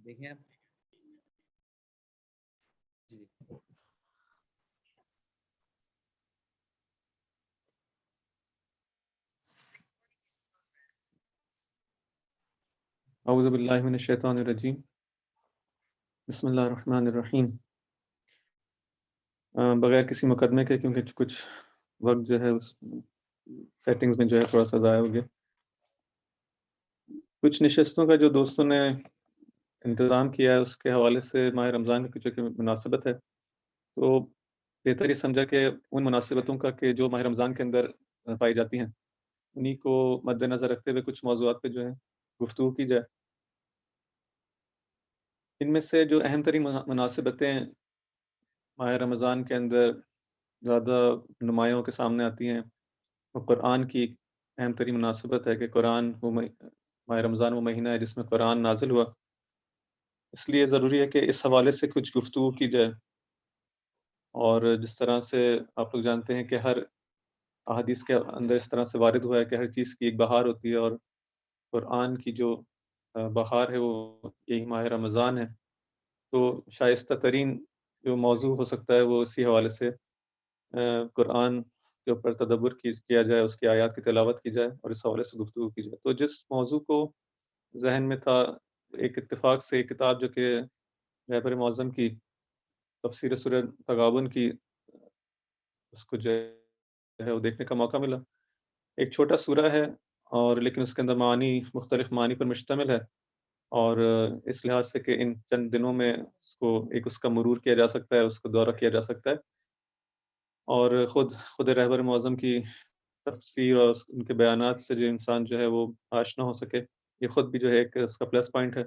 دیکھیں آپ جی اعوذ باللہ من الشیطان الرجیم بسم اللہ الرحمن الرحیم۔ بغیر کسی مقدمے کے، کیونکہ کچھ وقت جو ہے اس سیٹنگز میں جو ہے تھوڑا سا ضائع ہو گیا، کچھ نشستوں کا جو دوستوں نے انتظام کیا ہے اس کے حوالے سے ماہ رمضان کی جو کہ مناسبت ہے، تو بہتر یہ سمجھا کہ ان مناسبتوں کا کہ جو ماہ رمضان کے اندر پائی جاتی ہیں انہی کو مد نظر رکھتے ہوئے کچھ موضوعات پہ جو ہے گفتگو کی جائے۔ ان میں سے جو اہم ترین مناسبتیں ماہ رمضان کے اندر زیادہ نمایاں کے سامنے آتی ہیں، وہ قرآن کی اہم ترین مناسبت ہے کہ قرآن وہ ماہ رمضان وہ مہینہ ہے جس میں قرآن نازل ہوا، اس لیے ضروری ہے کہ اس حوالے سے کچھ گفتگو کی جائے۔ اور جس طرح سے آپ لوگ جانتے ہیں کہ ہر احادیث کے اندر اس طرح سے وارد ہوا ہے کہ ہر چیز کی ایک بہار ہوتی ہے، اور قرآن کی جو بہار ہے وہ یہی ماہ رمضان ہے، تو شائستہ ترین جو موضوع ہو سکتا ہے وہ اسی حوالے سے قرآن کے اوپر تدبر کیا جائے، اس کی آیات کی تلاوت کی جائے اور اس حوالے سے گفتگو کی جائے۔ تو جس موضوع کو ذہن میں تھا، ایک اتفاق سے ایک کتاب جو کہ رہبر معظم کی تفسیر سورہ تغابن کی، اس کو جو ہے وہ دیکھنے کا موقع ملا۔ ایک چھوٹا سورہ ہے اور لیکن اس کے اندر معانی مختلف معانی پر مشتمل ہے، اور اس لحاظ سے کہ ان چند دنوں میں اس کا مرور کیا جا سکتا ہے، اس کا دورہ کیا جا سکتا ہے، اور خود رہبر معظم کی تفسیر اور ان کے بیانات سے جو انسان جو ہے وہ آشنا ہو سکے، یہ خود بھی جو ہے ایک اس کا پلس پوائنٹ ہے۔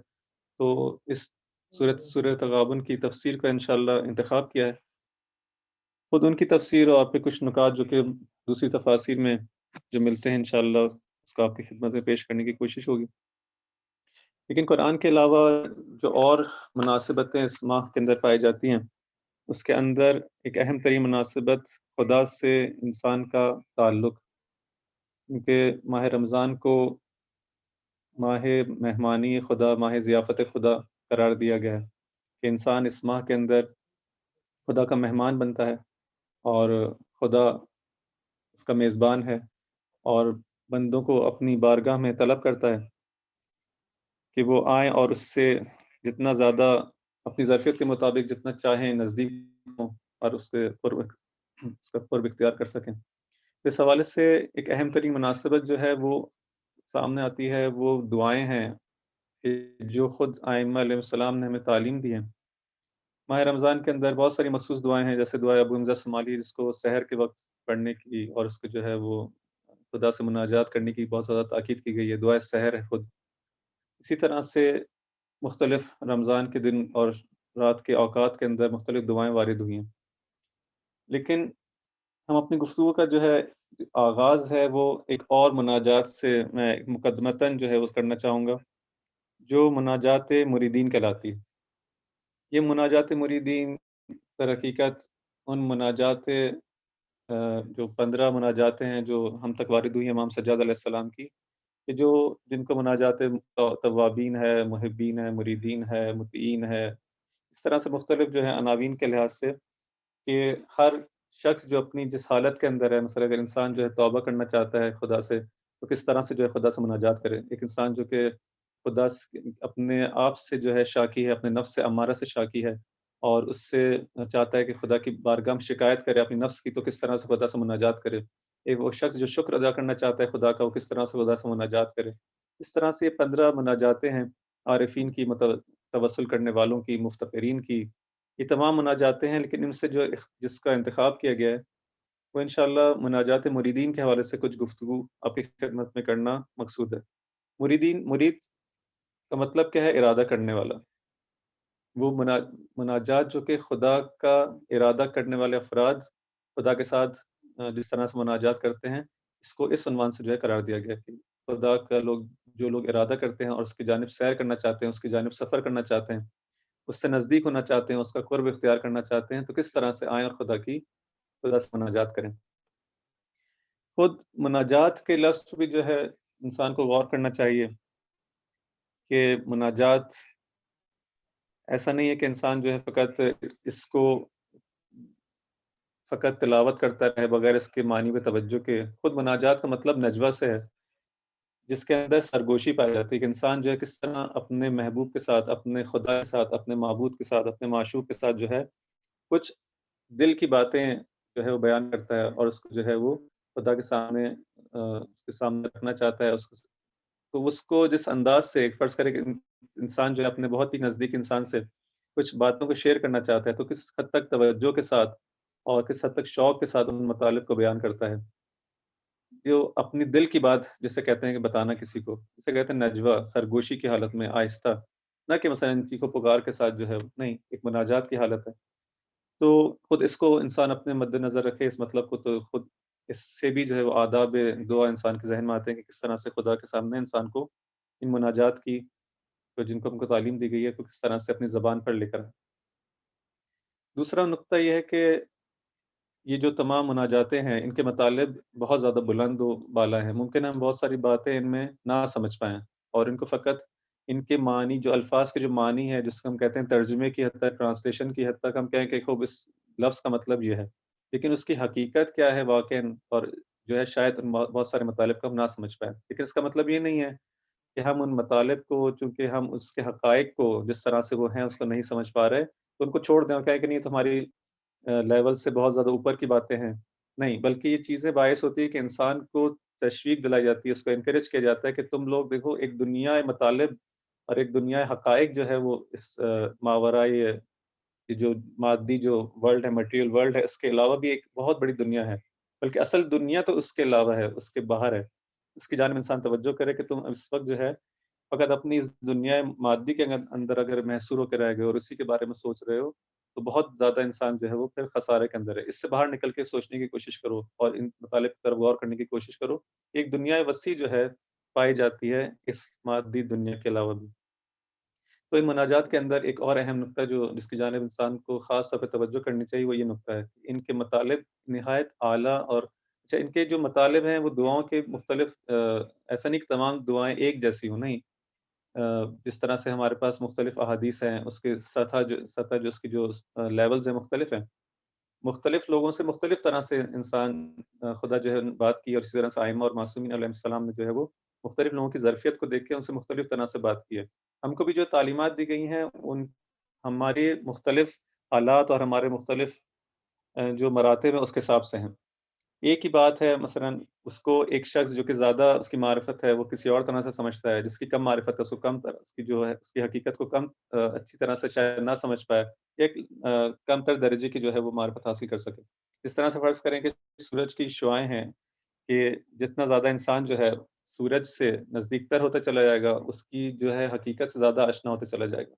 تو اس سورہ تغابن کی تفسیر کا انشاءاللہ انتخاب کیا ہے، خود ان کی تفسیر اور آپ کے کچھ نکات جو کہ دوسری تفاسیر میں جو ملتے ہیں انشاءاللہ اس کو آپ کی خدمت میں پیش کرنے کی کوشش ہوگی۔ لیکن قرآن کے علاوہ جو اور مناسبتیں اس ماہ کے اندر پائی جاتی ہیں، اس کے اندر ایک اہم ترین مناسبت خدا سے انسان کا تعلق، کیونکہ ماہ رمضان کو ماہ مہمانی خدا، ماہ ضیافت خدا قرار دیا گیا ہے کہ انسان اس ماہ کے اندر خدا کا مہمان بنتا ہے اور خدا اس کا میزبان ہے، اور بندوں کو اپنی بارگاہ میں طلب کرتا ہے کہ وہ آئیں اور اس سے جتنا زیادہ اپنی ظرفیت کے مطابق جتنا چاہیں نزدیک ہوں اور اس کا قرب اختیار کر سکیں۔ اس حوالے سے ایک اہم ترین مناسبت جو ہے وہ سامنے آتی ہے، وہ دعائیں ہیں کہ جو خود ائمہ علیہ السلام نے ہمیں تعلیم دی ہیں۔ ماہ رمضان کے اندر بہت ساری مخصوص دعائیں ہیں، جیسے دعائے ابو حمزہ شمالی جس کو سحر کے وقت پڑھنے کی اور اس کو جو ہے وہ خدا سے مناجات کرنے کی بہت زیادہ تاکید کی گئی ہے، دعائے سحر ہے خود۔ اسی طرح سے مختلف رمضان کے دن اور رات کے اوقات کے اندر مختلف دعائیں وارد ہوئی ہیں، لیکن ہم اپنی گفتگو کا جو ہے آغاز ہے وہ ایک اور مناجات سے میں مقدمتاً جو ہے وہ کرنا چاہوں گا، جو مناجات مریدین کہلاتی ہے۔ یہ مناجات مریدین در حقیقت ان مناجات جو 15 مناجاتیں ہیں جو ہم تک وارد ہوئی ہیں امام سجاد علیہ السلام کی، کہ جن کو مناجات توابین ہے، محبین ہے، مریدین ہے، مطیعین ہے، اس طرح سے مختلف جو ہے عناوین کے لحاظ سے، کہ ہر شخص جو اپنی جس حالت کے اندر ہے، مثلا اگر انسان جو ہے توبہ کرنا چاہتا ہے خدا سے، تو کس طرح سے جو ہے خدا سے مناجات کرے۔ ایک انسان جو کہ خدا اپنے آپ سے جو ہے شاکی ہے، اپنے نفس سے امارہ سے شاکی ہے، اور اس سے چاہتا ہے کہ خدا کی بارگاہ میں شکایت کرے اپنی نفس کی، تو کس طرح سے خدا سے مناجات کرے۔ ایک وہ شخص جو شکر ادا کرنا چاہتا ہے خدا کا، وہ کس طرح سے خدا سے مناجات کرے۔ اس طرح سے یہ 15 مناجاتیں ہیں عارفین کی، توسل کرنے والوں کی، مفتقرین کی، یہ تمام مناجاتیں ہیں، لیکن ان سے جس کا انتخاب کیا گیا ہے وہ انشاءاللہ مناجات مریدین کے حوالے سے کچھ گفتگو آپ کی خدمت میں کرنا مقصود ہے۔ مرید کا مطلب کیا ہے؟ ارادہ کرنے والا۔ وہ مناجات جو کہ خدا کا ارادہ کرنے والے افراد خدا کے ساتھ جس طرح سے مناجات کرتے ہیں، اس کو اس عنوان سے جو ہے قرار دیا گیا کہ خدا کا جو لوگ ارادہ کرتے ہیں اور اس کی جانب سیر کرنا چاہتے ہیں، اس کی جانب سفر کرنا چاہتے ہیں، اس سے نزدیک ہونا چاہتے ہیں، اس کا قرب اختیار کرنا چاہتے ہیں، تو کس طرح سے آئیں اور خدا سے مناجات کریں۔ خود مناجات کے لفظ بھی جو ہے انسان کو غور کرنا چاہیے کہ مناجات ایسا نہیں ہے کہ انسان جو ہے فقط اس کو فقط تلاوت کرتا رہے بغیر اس کے معنی پہ توجہ کے. خود مناجات کا مطلب نجوہ سے ہے، جس کے اندر سرگوشی پائی جاتی ہے کہ انسان جو ہے کس طرح اپنے محبوب کے ساتھ، اپنے خدا کے ساتھ، اپنے معبود کے ساتھ، اپنے معشوق کے ساتھ جو ہے کچھ دل کی باتیں جو ہے وہ بیان کرتا ہے، اور اس کو جو ہے وہ خدا کے سامنے اس کے سامنے رکھنا چاہتا ہے. تو اس کو جس انداز سے فرض کرے کہ انسان جو ہے اپنے بہت ہی نزدیک انسان سے کچھ باتوں کو شیئر کرنا چاہتا ہے، تو کس حد تک توجہ کے ساتھ اور کس حد تک شوق کے ساتھ ان مطالب کو بیان کرتا ہے. جو اپنی دل کی بات جسے کہتے ہیں کہ بتانا کسی کو، جسے کہتے ہیں نجوہ، سرگوشی کی حالت میں آہستہ، نہ کہ مثلا چیخو پکار کے ساتھ جو ہے، نہیں، ایک مناجات کی حالت ہے. تو خود اس کو انسان اپنے مد نظر رکھے اس مطلب کو، تو خود اس سے بھی جو ہے وہ آداب دعا انسان کے ذہن میں آتے ہیں کہ کس طرح سے خدا کے سامنے انسان کو ان مناجات کی تو جن کو ہم کو تعلیم دی گئی ہے، تو کس طرح سے اپنی زبان پر لے کر آئیں. دوسرا نقطہ یہ ہے کہ یہ جو تمام مناجاتیں ہیں، ان کے مطالب بہت زیادہ بلند و بالا ہیں. ممکن ہے ہم بہت ساری باتیں ان میں نہ سمجھ پائیں، اور ان کو فقط ان کے معنی، جو الفاظ کے جو معنی ہے، جس کو ہم کہتے ہیں ترجمے کی حد تک، ٹرانسلیشن کی حد تک ہم کہیں کہ خوب اس لفظ کا مطلب یہ ہے، لیکن اس کی حقیقت کیا ہے واقعاً، اور جو ہے شاید ان بہت سارے مطالب کو ہم نہ سمجھ پائیں. لیکن اس کا مطلب یہ نہیں ہے کہ ہم ان مطالب کو، چونکہ ہم اس کے حقائق کو جس طرح سے وہ ہیں اس کو نہیں سمجھ پا رہے، تو ان کو چھوڑ دیں اور کہیں کہ نہیں، تمہاری لیول سے بہت زیادہ اوپر کی باتیں ہیں. نہیں، بلکہ یہ چیزیں باعث ہوتی ہے کہ انسان کو تشویق دلائی جاتی ہے، اس کو انکریج کیا جاتا ہے کہ تم لوگ دیکھو، ایک دنیا مطالب اور ایک دنیا حقائق جو ہے وہ اس ماورائے یہ جو مادی جو ورلڈ ہے، مٹیریل ورلڈ ہے، اس کے علاوہ بھی ایک بہت بڑی دنیا ہے. بلکہ اصل دنیا تو اس کے علاوہ ہے، اس کے باہر ہے. اس کی جانب انسان توجہ کرے کہ تم اس وقت جو ہے فقط اپنی اس دنیا مادی کے اندر اگر محصور ہو کے رہ گئے اور اسی کے بارے میں سوچ رہے ہو، تو بہت زیادہ انسان جو ہے وہ پھر خسارے کے اندر ہے. اس سے باہر نکل کے سوچنے کی کوشش کرو اور ان مطالب کی طرف غور کرنے کی کوشش کرو. ایک دنیا وسیع جو ہے پائی جاتی ہے اس مادی دنیا کے علاوہ بھی. تو ان مناجات کے اندر ایک اور اہم نقطہ جو جس کی جانب انسان کو خاص طور پہ توجہ کرنی چاہیے، وہ یہ نقطہ ہے کہ ان کے مطالب نہایت اعلیٰ، اور اچھا ان کے جو مطالب ہیں وہ دعاؤں کے مختلف ایسا نہیں کہ تمام دعائیں ایک جیسی ہوں، نہیں. جس طرح سے ہمارے پاس مختلف احادیث ہیں، اس کے سطح جو اس کی جو لیولز ہیں مختلف ہیں. مختلف لوگوں سے مختلف طرح سے انسان خدا جو ہے بات کی، اور اسی طرح سے ائمہ اور معصومین علیہ السلام نے جو ہے وہ مختلف لوگوں کی ظرفیت کو دیکھ کے ان سے مختلف طرح سے بات کی ہے. ہم کو بھی جو تعلیمات دی گئی ہیں ان ہماری مختلف حالات اور ہمارے مختلف جو مراتب ہیں اس کے حساب سے ہیں. ایک ہی بات ہے، مثلا اس کو ایک شخص جو کہ زیادہ اس کی معرفت ہے وہ کسی اور طرح سے سمجھتا ہے، جس کی کم معرفت ہے اس کو کم طرح اس کی جو ہے اس کی حقیقت کو کم اچھی طرح سے شاید نہ سمجھ پائے، ایک کم تر درجے کی جو ہے وہ معرفت حاصل کر سکے. اس طرح سے فرض کریں کہ سورج کی شعاعیں ہیں، کہ جتنا زیادہ انسان جو ہے سورج سے نزدیک تر ہوتا چلا جائے گا، اس کی جو ہے حقیقت سے زیادہ آشنا ہوتا چلا جائے گا.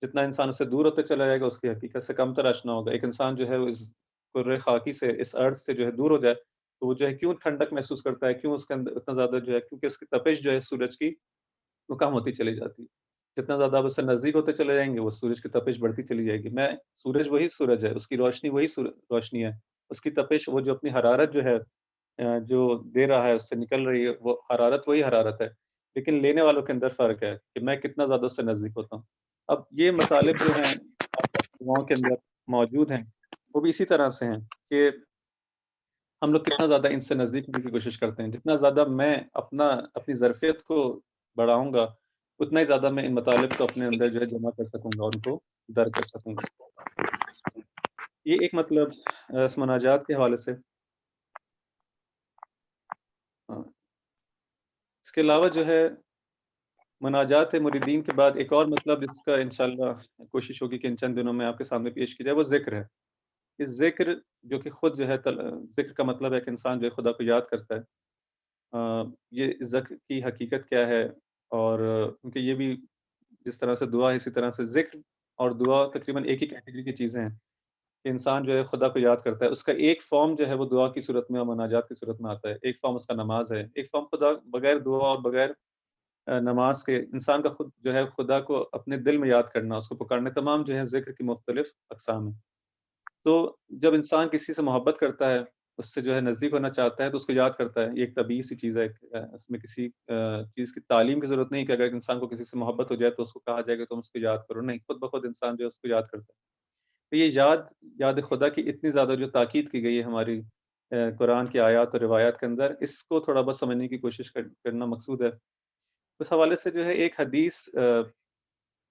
جتنا انسان اس سے دور ہوتا چلا جائے گا، اس کی حقیقت سے کم تر آشنا ہوگا. ایک انسان جو ہے وہ اس کرۂ خاکی سے، اس ارتھ سے جو ہے دور ہو جائے، تو وہ جو ہے کیوں ٹھنڈک محسوس کرتا ہے، کیوں اس کے اندر اتنا زیادہ جو ہے، کیونکہ اس کی تپش جو ہے سورج کی وہ کم ہوتی چلی جاتی ہے. جتنا زیادہ آپ اس سے نزدیک ہوتے چلے جائیں گے، وہ سورج کی تپش بڑھتی چلی جائے گی. سورج وہی سورج ہے، اس کی روشنی وہی روشنی ہے، اس کی تپش، وہ جو اپنی حرارت جو ہے جو دے رہا ہے، اس سے نکل رہی ہے، وہ حرارت وہی حرارت ہے، لیکن لینے والوں کے اندر فرق ہے کہ میں کتنا زیادہ اس سے نزدیک ہوتا ہوں. اب یہ مطالب جو ہیں دعاؤں کے اندر موجود ہیں، وہ بھی اسی طرح سے ہیں کہ ہم لوگ کتنا زیادہ ان سے نزدیک ہونے کی کوشش کرتے ہیں. جتنا زیادہ میں اپنی ظرفیت کو بڑھاؤں گا، اتنا ہی زیادہ میں ان مطالب کو اپنے اندر جو ہے جمع کر سکوں گا اور ان کو درک کر سکوں گا. یہ ایک مطلب اس مناجات کے حوالے سے. ہاں، اس کے علاوہ جو ہے مناجات مریدین کے بعد ایک اور مطلب جس کا انشاءاللہ کوشش ہوگی کہ ان چند دنوں میں آپ کے سامنے پیش کی جائے، وہ ذکر ہے. یہ ذکر جو کہ خود جو ہے ذکر کا مطلب ہے کہ انسان جو ہے خدا کو یاد کرتا ہے. یہ ذکر کی حقیقت کیا ہے، اور کیونکہ یہ بھی جس طرح سے دعا ہے، اسی طرح سے ذکر اور دعا تقریباً ایک ہی کیٹیگری کی چیزیں ہیں کہ انسان جو ہے خدا کو یاد کرتا ہے. اس کا ایک فارم جو ہے وہ دعا کی صورت میں اور مناجات کی صورت میں آتا ہے. ایک فارم اس کا نماز ہے، ایک فارم خدا بغیر دعا اور بغیر نماز کے انسان کا خود جو ہے خدا کو اپنے دل میں یاد کرنا، اس کو پکارنے، تمام جو ہے ذکر کی مختلف اقسام ہیں. تو جب انسان کسی سے محبت کرتا ہے اس سے جو ہے نزدیک ہونا چاہتا ہے تو اس کو یاد کرتا ہے. یہ ایک طبیعی سی چیز ہے. اس میں کسی چیز کی تعلیم کی ضرورت نہیں کہ اگر انسان کو کسی سے محبت ہو جائے تو اس کو کہا جائے کہ تم اس کو یاد کرو. نہیں، خود بخود انسان جو ہے اس کو یاد کرتا ہے. تو یہ یاد خدا کی اتنی زیادہ جو تاکید کی گئی ہے ہماری قرآن کی آیات اور روایات کے اندر، اس کو تھوڑا بہت سمجھنے کی کوشش کرنا مقصود ہے. اس حوالے سے جو ہے ایک حدیث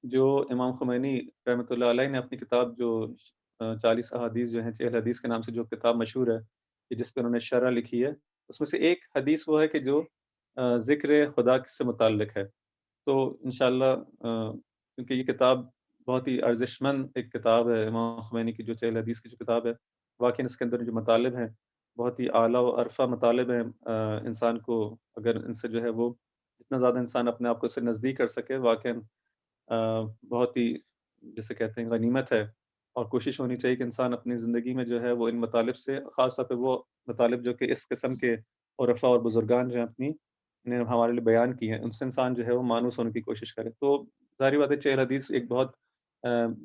جو امام خمینی رحمۃ اللہ علیہ نے اپنی کتاب جو 40 احادیث جو ہیں، 40 حدیث کے نام سے جو کتاب مشہور ہے کہ جس پہ انہوں نے شرح لکھی ہے، اس میں سے ایک حدیث وہ ہے کہ جو ذکر خدا سے متعلق ہے. تو انشاءاللہ کیونکہ یہ کتاب بہت ہی ارزش مند ایک کتاب ہے، امام خمینی کی جو 40 حدیث کی جو کتاب ہے، واقعی اس کے اندر جو مطالب ہیں بہت ہی اعلیٰ و عرفہ مطالب ہیں. انسان کو اگر ان سے جو ہے وہ جتنا زیادہ انسان اپنے آپ کو اس سے نزدیک کر سکے، واقعی بہت ہی جسے کہتے ہیں غنیمت ہے. اور کوشش ہونی چاہیے کہ انسان اپنی زندگی میں جو ہے وہ ان مطالب سے، خاص طور پہ وہ مطالب جو کہ اس قسم کے عرفاء اور بزرگان جو ہیں اپنی نے ہمارے لیے بیان کی ہیں، ان سے انسان جو ہے وہ مانوس ہونے کی کوشش کرے. تو ظاہری بات ہے 40 حدیث ایک بہت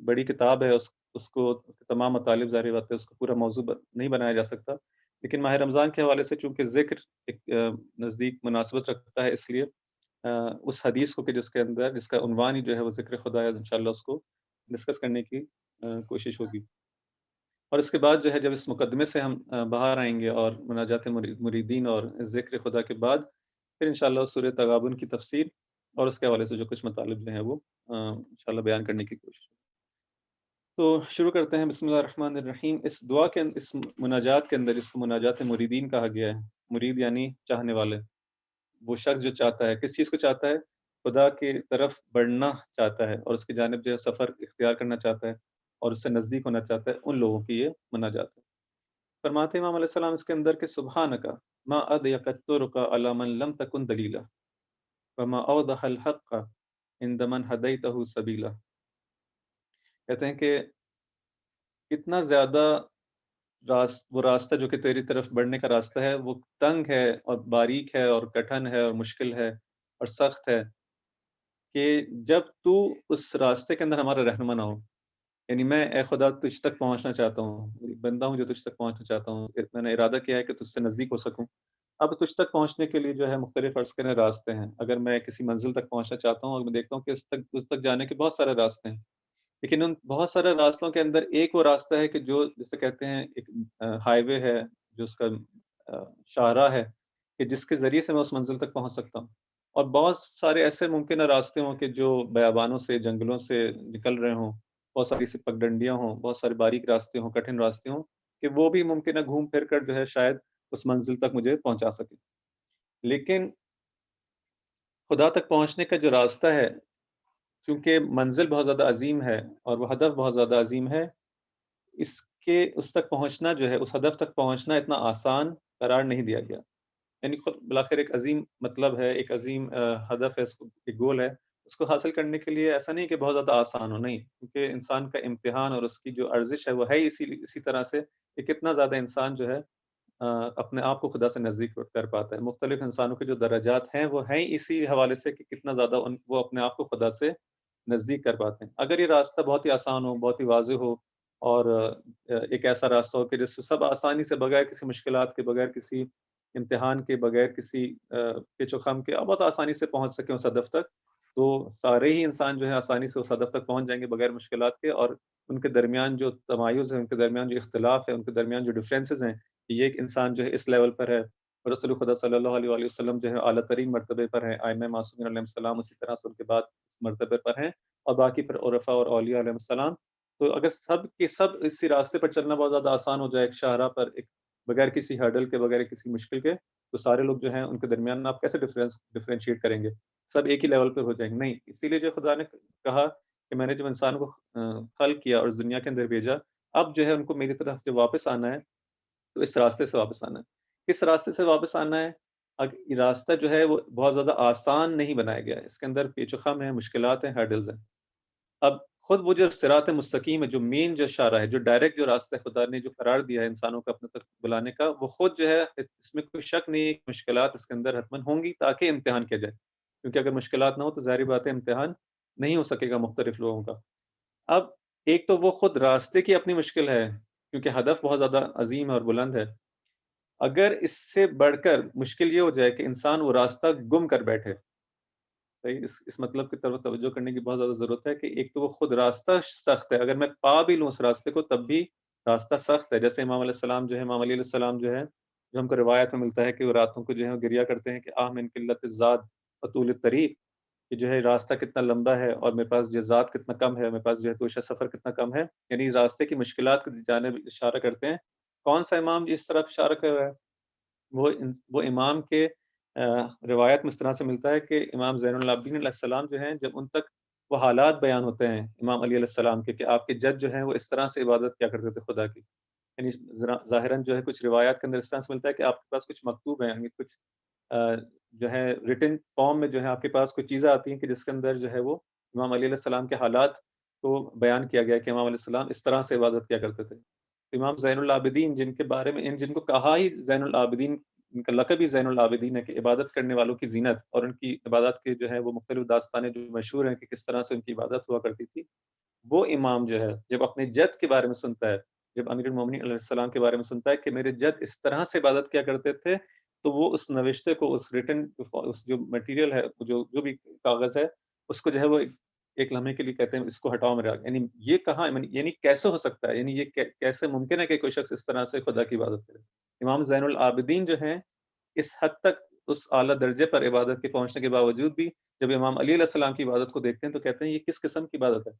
بڑی کتاب ہے. اس کو تمام مطالب ظاہری بات ہے اس کو پورا موضوع نہیں بنایا جا سکتا، لیکن ماہ رمضان کے حوالے سے چونکہ ذکر ایک نزدیک مناسبت رکھتا ہے، اس لیے اس حدیث کو کہ جس کے اندر جس کا عنوان ہی جو ہے وہ ذکر خدا ہے، انشاءاللہ اس کو ڈسکس کرنے کی کوشش ہوگی. اور اس کے بعد جو ہے جب اس مقدمے سے ہم باہر آئیں گے اور مناجات مریدین اور ذکر خدا کے بعد پھر انشاءاللہ سورہ تغابن کی تفسیر اور اس کے حوالے سے جو کچھ مطالب جو ہیں وہ انشاءاللہ بیان کرنے کی کوشش. تو شروع کرتے ہیں. بسم اللہ الرحمن الرحیم. اس دعا کے اس مناجات کے اندر اس کو مناجات مریدین کہا گیا ہے. مرید یعنی چاہنے والے، وہ شخص جو چاہتا ہے، کس چیز کو چاہتا ہے؟ خدا کی طرف بڑھنا چاہتا ہے اور اس کی جانب جو ہے سفر اختیار کرنا چاہتا ہے اور اس سے نزدیک ہونا چاہتا ہے، ان لوگوں کی یہ مناجات ہے. فرماتے ہیں امام علیہ السلام اس کے اندر کہ سبحانک ما اضیق الطرق علی من لم تکن دلیلا وما اوضح الحق عند من ہدیتہ سبیلا. کہتے ہیں کہ کتنا زیادہ وہ راستہ جو کہ تیری طرف بڑھنے کا راستہ ہے وہ تنگ ہے اور باریک ہے اور کٹھن ہے اور مشکل ہے اور سخت ہے، کہ جب تو اس راستے کے اندر ہمارا رہنما نہ ہو. یعنی میں اے خدا تجھ تک پہنچنا چاہتا ہوں، ایک بندہ ہوں جو تجھ تک پہنچنا چاہتا ہوں، میں نے ارادہ کیا ہے کہ تجھ سے نزدیک ہو سکوں. اب تجھ تک پہنچنے کے لیے جو ہے مختلف فرض کریں راستے ہیں. اگر میں کسی منزل تک پہنچنا چاہتا ہوں اور میں دیکھتا ہوں کہ اس تک جانے کے بہت سارے راستے ہیں، لیکن ان بہت سارے راستوں کے اندر ایک وہ راستہ ہے کہ جو جسے کہتے ہیں ایک ہائی وے ہے، جو اس کا شاہراہ ہے کہ جس کے ذریعے سے میں اس منزل تک پہنچ سکتا ہوں. اور بہت سارے ایسے ممکنہ راستے ہوں کہ جو بیابانوں سے، جنگلوں سے نکل رہے ہوں، بہت ساری سی پگڈنڈیاں ہوں، بہت سارے باریک راستے ہوں، کٹھن راستے ہوں، کہ وہ بھی ممکنہ گھوم پھر کر جو ہے شاید اس منزل تک مجھے پہنچا سکے. لیکن خدا تک پہنچنے کا جو راستہ ہے، چونکہ منزل بہت زیادہ عظیم ہے اور وہ ہدف بہت زیادہ عظیم ہے، اس تک پہنچنا جو ہے، اس ہدف تک پہنچنا اتنا آسان قرار نہیں دیا گیا. یعنی خود بالآخر ایک عظیم مطلب ہے، ایک عظیم ہدف ہے، اس کو ایک گول ہے. اس کو حاصل کرنے کے لیے ایسا نہیں کہ بہت زیادہ آسان ہو، نہیں، کیونکہ انسان کا امتحان اور اس کی جو ارزش ہے وہ ہے اسی طرح سے کہ کتنا زیادہ انسان جو ہے اپنے آپ کو خدا سے نزدیک کر پاتا ہے. مختلف انسانوں کے جو درجات ہیں وہ ہیں اسی حوالے سے کہ کتنا زیادہ وہ اپنے آپ کو خدا سے نزدیک کر پاتے ہیں. اگر یہ راستہ بہت ہی آسان ہو، بہت ہی واضح ہو اور ایک ایسا راستہ ہو کہ جس سے سب آسانی سے بغیر کسی مشکلات کے، بغیر کسی امتحان کے، بغیر کسی پچ و خم کے بہت آسانی سے پہنچ سکیں اس ہدف تک، تو سارے ہی انسان جو ہے آسانی سے اس ہدف تک پہنچ جائیں گے بغیر مشکلات کے. اور ان کے درمیان جو تمایز ہے، ان کے درمیان جو اختلاف ہے، ان کے درمیان جو ڈفرینسز ہیں، یہ ایک انسان جو ہے اس لیول پر ہے، رسول خدا صلی اللہ علیہ وآلہ وسلم جو ہے اعلیٰ ترین مرتبے پر ہیں، ائمہ معصومین علیہ السلام اسی طرح سے ان کے بعد اس مرتبے پر ہیں، اور باقی پر عرفاء اور اولیاء علیہ السلام. تو اگر سب کے سب اسی راستے پر چلنا بہت زیادہ آسان ہو جائے، ایک شاہراہ پر، ایک بغیر کسی ہرڈل کے، بغیر کسی مشکل کے، تو سارے لوگ جو ہیں ان کے درمیان آپ کیسے ڈفرینشیٹ کریں گے؟ سب ایک ہی لیول پہ ہو جائیں گے؟ نہیں. اسی لیے جو خدا نے کہا کہ میں نے جب انسان کو خلق کیا اور اس دنیا کے اندر بھیجا، اب جو ہے ان کو میری طرف جب واپس آنا ہے تو اس راستے سے واپس آنا ہے. کس راستے سے واپس آنا ہے؟ یہ راستہ جو ہے وہ بہت زیادہ آسان نہیں بنایا گیا ہے، اس کے اندر پیچ و خم ہے، مشکلات ہیں، ہرڈلز ہیں. اب خود وہ جو صراط مستقیم ہے، جو مین جو اشارہ ہے، جو ڈائریکٹ جو راستہ خدا نے جو قرار دیا ہے انسانوں کو اپنے تک بلانے کا، وہ خود جو ہے اس میں کوئی شک نہیں ہے کہ مشکلات اس کے اندر حتماً ہوں گی تاکہ امتحان کیا جائے. کیونکہ اگر مشکلات نہ ہو تو ظاہری بات ہے امتحان نہیں ہو سکے گا مختلف لوگوں کا. اب ایک تو وہ خود راستے کی اپنی مشکل ہے، کیونکہ ہدف بہت زیادہ عظیم اور بلند ہے. اگر اس سے بڑھ کر مشکل یہ ہو جائے کہ انسان وہ راستہ گم کر بیٹھے، صحیح، اس مطلب کی طرف توجہ کرنے کی بہت زیادہ ضرورت ہے کہ ایک تو وہ خود راستہ سخت ہے، اگر میں پا بھی لوں اس راستے کو تب بھی راستہ سخت ہے، جیسے امام علیہ السلام جو ہے، امام علی علیہ السلام جو ہے، جو ہم کو روایت میں ملتا ہے کہ وہ راتوں کو جو ہے وہ گریا کرتے ہیں کہ من قلت الزاد و طول الطریق، کہ جو ہے راستہ کتنا لمبا ہے اور میرے پاس جو ذات کتنا کم ہے، میرے پاس جو ہے توشہ سفر کتنا کم ہے، یعنی راستے کی مشکلات کی جانب اشارہ کرتے ہیں۔ کون سا امام اس طرف اشارہ کر رہا ہے؟ وہ امام کے روایت میں اس طرح سے ملتا ہے کہ امام زین العابدین علیہ السلام جو ہیں، جب ان تک وہ حالات بیان ہوتے ہیں امام علی علیہ السلام کے کہ آپ کے جد جو ہیں وہ اس طرح سے عبادت کیا کرتے تھے خدا کی، یعنی ظاہراً جو ہے کچھ روایات کے اندر اس طرح سے ملتا ہے کہ آپ کے پاس کچھ مکتوب ہیں، یعنی کچھ جو ہے ریٹن فارم میں جو ہے آپ کے پاس کچھ چیزیں آتی ہیں کہ جس کے اندر جو ہے وہ امام علی علیہ السلام کے حالات کو بیان کیا گیا کہ امام علیہ السلام اس طرح سے عبادت کیا کرتے تھے۔ امام زین العابدین جن کے بارے میں جن کو کہا ہی زین العابدین، ان کا لقب ہی زین العابدین ہے کہ عبادت کرنے والوں کی زینت، اور ان کی عبادت کے جو ہے وہ مختلف داستانیں جو مشہور ہیں کہ کس طرح سے ان کی عبادت ہوا کرتی تھی۔ وہ امام جو ہے جب اپنے جد کے بارے میں سنتا ہے، جب امیر المومنین علیہ السلام کے بارے میں سنتا ہے کہ میرے جد اس طرح سے عبادت کیا کرتے تھے، تو وہ اس نوشتے کو، اس ریٹن، اس جو مٹیریل ہے، جو بھی کاغذ ہے، اس کو جو ہے وہ ایک لمحے کے لیے کہتے ہیں اس کو ہٹاؤ میرے آگے، یعنی یہ کہاں، یعنی کیسے ہو سکتا ہے، یعنی یہ کیسے ممکن ہے کہ کوئی شخص اس طرح سے خدا کی عبادت کرے۔ امام زین العابدین جو ہیں اس حد تک اس اعلیٰ درجے پر عبادت کے پہنچنے کے باوجود بھی جب امام علی علیہ السلام کی عبادت کو دیکھتے ہیں تو کہتے ہیں یہ کس قسم کی عبادت ہے،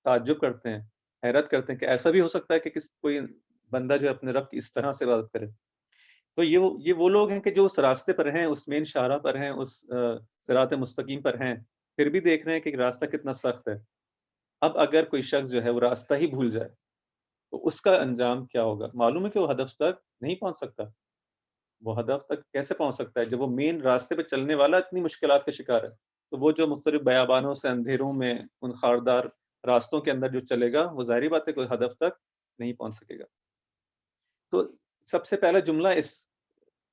تعجب کرتے ہیں، حیرت کرتے ہیں کہ ایسا بھی ہو سکتا ہے کہ کوئی بندہ جو ہے اپنے رب کی اس طرح سے عبادت کرے۔ تو یہ وہ لوگ ہیں کہ جو اس راستے پر ہیں، اس مین شاہراہ پر ہیں، اس صراط مستقیم پر ہیں، پھر بھی دیکھ رہے ہیں کہ راستہ کتنا سخت ہے۔ اب اگر کوئی شخص جو ہے وہ راستہ ہی بھول جائے تو اس کا انجام کیا ہوگا؟ معلوم ہے کہ وہ ہدف تک نہیں پہنچ سکتا۔ وہ ہدف تک کیسے پہنچ سکتا ہے جب وہ مین راستے پہ چلنے والا اتنی مشکلات کا شکار ہے؟ تو وہ جو مختلف بیابانوں سے اندھیروں میں ان خاردار راستوں کے اندر جو چلے گا، وہ ظاہری بات ہے کوئی ہدف تک نہیں پہنچ سکے گا۔ تو سب سے پہلا جملہ اس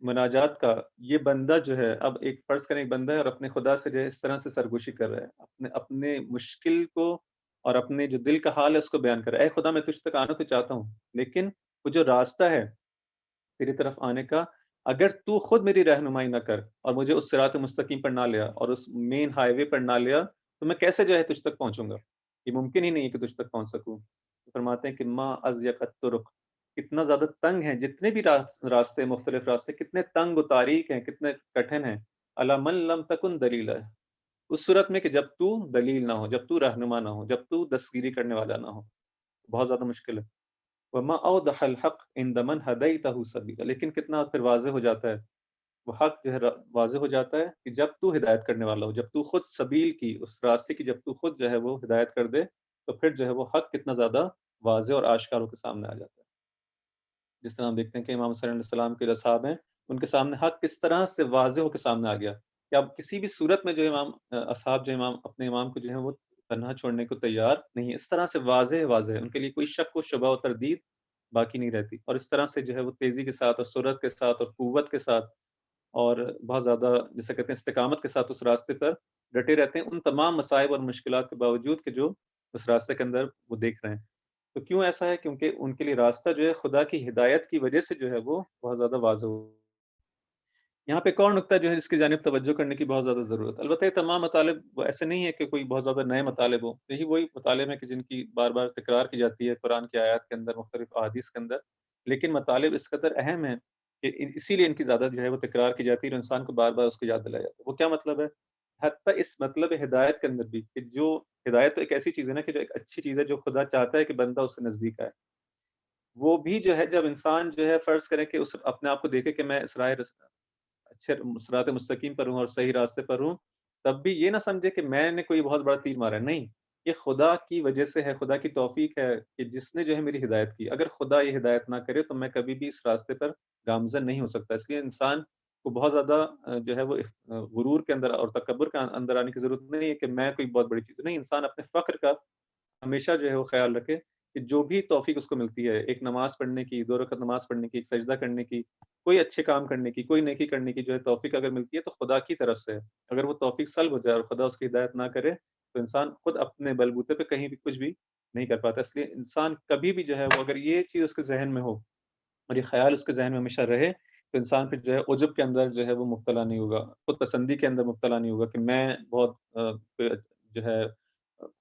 مناجات کا، یہ بندہ جو ہے، اب ایک فرض کریں ایک بندہ ہے اور اپنے خدا سے جو ہے اس طرح سے سرگوشی کر رہا ہے، اپنے مشکل کو اور اپنے جو دل کا حال ہے اس کو بیان کر رہا ہے، اے خدا میں تجھ تک آنا تو چاہتا ہوں، لیکن وہ جو راستہ ہے تیری طرف آنے کا، اگر تو خود میری رہنمائی نہ کر اور مجھے اس صراط مستقیم پر نہ لیا اور اس مین ہائی وے پر نہ لیا، تو میں کیسے جو ہے تجھ تک پہنچوں گا؟ یہ ممکن ہی نہیں ہے کہ تجھ تک پہنچ سکوں۔ فرماتے ہیں کہ ما اضیق الطرق، کتنا زیادہ تنگ ہیں جتنے بھی راستے، مختلف راستے کتنے تنگ و تاریک ہیں، کتنے کٹھن ہیں، علی من لم تکن دلیلا، اس صورت میں کہ جب تو دلیل نہ ہو، جب تو رہنما نہ ہو، جب تو دستگیری کرنے والا نہ ہو، بہت زیادہ مشکل ہے۔ وما اوضح الحق عند من هديته سبیلا، لیکن کتنا پھر واضح ہو جاتا ہے وہ حق جو ہے، واضح ہو جاتا ہے کہ جب تو ہدایت کرنے والا ہو، جب تو خود سبیل کی، اس راستے کی جب تو خود جو ہے وہ ہدایت کر دے، تو پھر جو ہے وہ حق کتنا زیادہ واضح اور آشکار ہو کے سامنے آ جاتا ہے۔ جس طرح ہم دیکھتے ہیں کہ امام صلی اللہ علیہ وسلم کے جو اصحاب ہیں، ان کے سامنے حق کس طرح سے واضح ہو کے سامنے آ گیا کہ اب کسی بھی صورت میں جو امام اصحاب جو اپنے امام کو جو ہے وہ تنہا چھوڑنے کو تیار نہیں ہے، اس طرح سے واضح واضح ان کے لیے کوئی شک و شبہ و تردید باقی نہیں رہتی، اور اس طرح سے جو ہے وہ تیزی کے ساتھ اور سرعت کے ساتھ اور قوت کے ساتھ اور بہت زیادہ جسے کہتے ہیں استقامت کے ساتھ اس راستے پر ڈٹے رہتے ہیں، ان تمام مصائب اور مشکلات کے باوجود کہ جو اس راستے کے اندر وہ دیکھ رہے ہیں۔ تو کیوں ایسا ہے؟ کیونکہ ان کے لیے راستہ جو ہے خدا کی ہدایت کی وجہ سے جو ہے وہ بہت زیادہ واضح ہو۔ یہاں پہ ایک اور نکتہ جو ہے جس کی جانب توجہ کرنے کی بہت زیادہ ضرورت ہے۔ البتہ یہ تمام مطالب وہ ایسے نہیں ہے کہ کوئی بہت زیادہ نئے مطالب ہو، یہی وہی مطالب ہیں کہ جن کی بار بار تکرار کی جاتی ہے قرآن کی آیات کے اندر، مختلف احادیث کے اندر، لیکن مطالب اس قدر اہم ہیں کہ اسی لیے ان کی زیادہ جو ہے وہ تکرار کی جاتی ہے اور انسان کو بار بار اس کو یاد دلایا جاتا ہے۔ وہ کیا مطلب ہے؟ حتیٰ اس مطلب ہدایت کے اندر بھی کہ جو ہدایت تو ایک ایسی چیز ہے نا کہ جو ایک اچھی چیز ہے جو خدا چاہتا ہے کہ بندہ اس سے نزدیک آئے، وہ بھی جو ہے جب انسان جو ہے فرض کرے کہ اس اپنے آپ کو دیکھے کہ میں اچھے صراط مستقیم پر ہوں اور صحیح راستے پر ہوں، تب بھی یہ نہ سمجھے کہ میں نے کوئی بہت بڑا تیر مارا ہے، نہیں، یہ خدا کی وجہ سے ہے، خدا کی توفیق ہے کہ جس نے جو ہے میری ہدایت کی، اگر خدا یہ ہدایت نہ کرے تو میں کبھی بھی اس راستے پر گامزن نہیں ہو سکتا۔ اس لیے انسان کو بہت زیادہ جو ہے وہ غرور کے اندر اور تکبر کے اندر آنے کی ضرورت نہیں ہے کہ میں کوئی بہت بڑی چیز نہیں، انسان اپنے فخر کا ہمیشہ جو ہے وہ خیال رکھے کہ جو بھی توفیق اس کو ملتی ہے، ایک نماز پڑھنے کی، 2 رکعت نماز پڑھنے کی، ایک سجدہ کرنے کی، کوئی اچھے کام کرنے کی، کوئی نیکی کرنے کی جو ہے توفیق اگر ملتی ہے تو خدا کی طرف سے ہے۔ اگر وہ توفیق سلب ہو جائے اور خدا اس کی ہدایت نہ کرے تو انسان خود اپنے بلبوتے پہ کہیں بھی کچھ بھی نہیں کر پاتا۔ اس لیے انسان کبھی بھی جو ہے وہ اگر یہ چیز اس کے ذہن میں ہو اور یہ خیال اس کے ذہن میں ہمیشہ رہے تو انسان پھر جو ہے عجب کے اندر جو ہے وہ مبتلا نہیں ہوگا، خود پسندی کے اندر مبتلا نہیں ہوگا کہ میں بہت جو ہے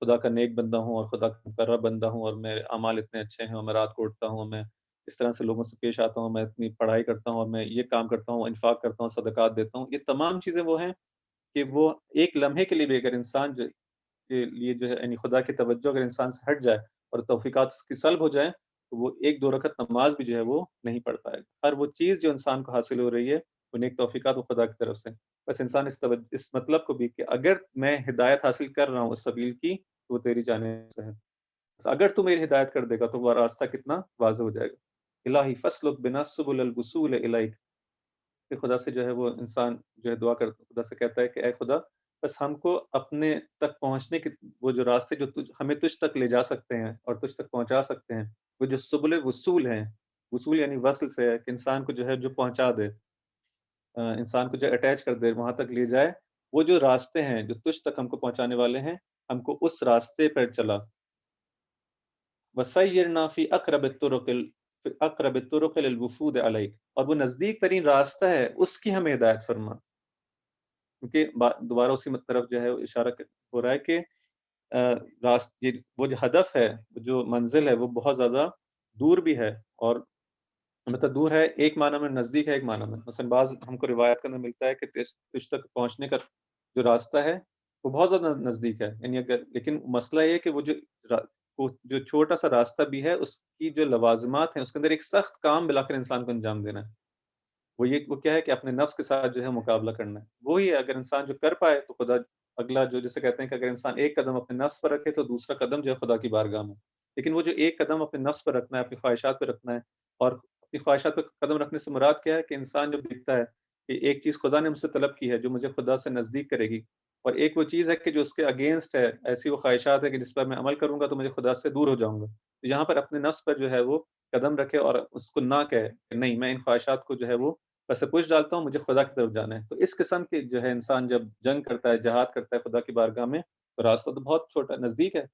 خدا کا نیک بندہ ہوں اور خدا کا مقرب بندہ ہوں اور میرے اعمال اتنے اچھے ہیں اور میں رات کو اٹھتا ہوں اور میں اس طرح سے لوگوں سے پیش آتا ہوں، میں اتنی پڑھائی کرتا ہوں اور میں یہ کام کرتا ہوں، انفاق کرتا ہوں، صدقات دیتا ہوں۔ یہ تمام چیزیں وہ ہیں کہ وہ ایک لمحے کے لیے بھی اگر انسان جو کے لیے جو ہے یعنی خدا کی توجہ اگر انسان سے ہٹ جائے اور توفیقات اس کی سلب ہو جائیں، تو وہ 1-2 رکعت نماز بھی جو ہے وہ نہیں پڑھ پائے گا۔ ہر وہ چیز جو انسان کو حاصل ہو رہی ہے، وہ نیک توفیقات وہ خدا کی طرف سے۔ بس انسان اس مطلب کو بھی کہ اگر میں ہدایت حاصل کر رہا ہوں اس سبیل کی، تو وہ تیری جانب سے ہے۔ بس اگر تو میری ہدایت کر دے گا تو وہ راستہ کتنا واضح ہو جائے گا۔ الہی فاسلک بنا سبل الوصول الیک، کہ خدا سے جو ہے وہ انسان جو ہے دعا کرتا خدا سے کہتا ہے کہ اے خدا بس ہم کو اپنے تک پہنچنے کے وہ جو راستے جو ہمیں تجھ تک لے جا سکتے ہیں اور تجھ تک پہنچا سکتے ہیں، وہ جو سبل وصول ہیں، وصول یعنی وصل سے ہے کہ انسان کو جو ہے جو پہنچا دے، انسان کو جو اٹیچ کر دے وہاں تک لے جائے، وہ جو راستے ہیں جو تجھ تک ہم کو پہنچانے والے ہیں، ہم کو اس راستے پر چلا۔ وَسَيِّرْنَا فِي أَقْرَبِ الطُّرُقِ لِلْوُفُودِ عَلَيْكَ، اور وہ نزدیک ترین راستہ ہے اس کی ہمیں ہدایت فرما، کیونکہ دوبارہ اسی طرف جو ہے اشارہ ہو رہا ہے کہ وہ جو ہدف ہے، جو منزل ہے وہ بہت زیادہ دور بھی ہے، اور مطلب دور ہے ایک معنی میں، نزدیک ہے ایک معنی میں۔ مثلا بعض ہم کو روایت کے اندر ملتا ہے کہ تجھ تک پہنچنے کا جو راستہ ہے وہ بہت زیادہ نزدیک ہے، یعنی اگر لیکن مسئلہ یہ ہے کہ وہ جو چھوٹا سا راستہ بھی ہے اس کی جو لوازمات ہیں اس کے اندر ایک سخت کام ملا کر انسان کو انجام دینا ہے۔ وہ کیا ہے کہ اپنے نفس کے ساتھ جو ہے مقابلہ کرنا ہے، وہی ہے اگر انسان جو کر پائے تو خدا اگلا جو جسے کہتے ہیں کہ اگر انسان ایک قدم اپنے نفس پر رکھے تو دوسرا قدم جو ہے خدا کی بارگاہ میں، لیکن وہ جو ایک قدم اپنے نفس پر رکھنا ہے، اپنی خواہشات پہ رکھنا ہے، اور اپنی خواہشات پہ قدم رکھنے سے مراد کیا ہے کہ انسان جو دیکھتا ہے کہ ایک چیز خدا نے مجھ سے طلب کی ہے جو مجھے خدا سے نزدیک کرے گی، اور ایک وہ چیز ہے کہ جو اس کے اگینسٹ ہے، ایسی وہ خواہشات ہے کہ جس پر میں عمل کروں گا تو مجھے خدا سے دور ہو جاؤں گا، تو یہاں پر اپنے نفس پر جو ہے وہ قدم رکھے اور اس کو نہ کہے کہ نہیں، میں ان خواہشات کو جو ہے وہ بس پوچھ ڈالتا ہوں، مجھے خدا کی طرف جانا ہے۔ تو اس قسم کی جو ہے انسان جب جنگ کرتا ہے، جہاد کرتا ہے خدا کی بارگاہ میں، تو راستہ تو بہت چھوٹا نزدیک ہے،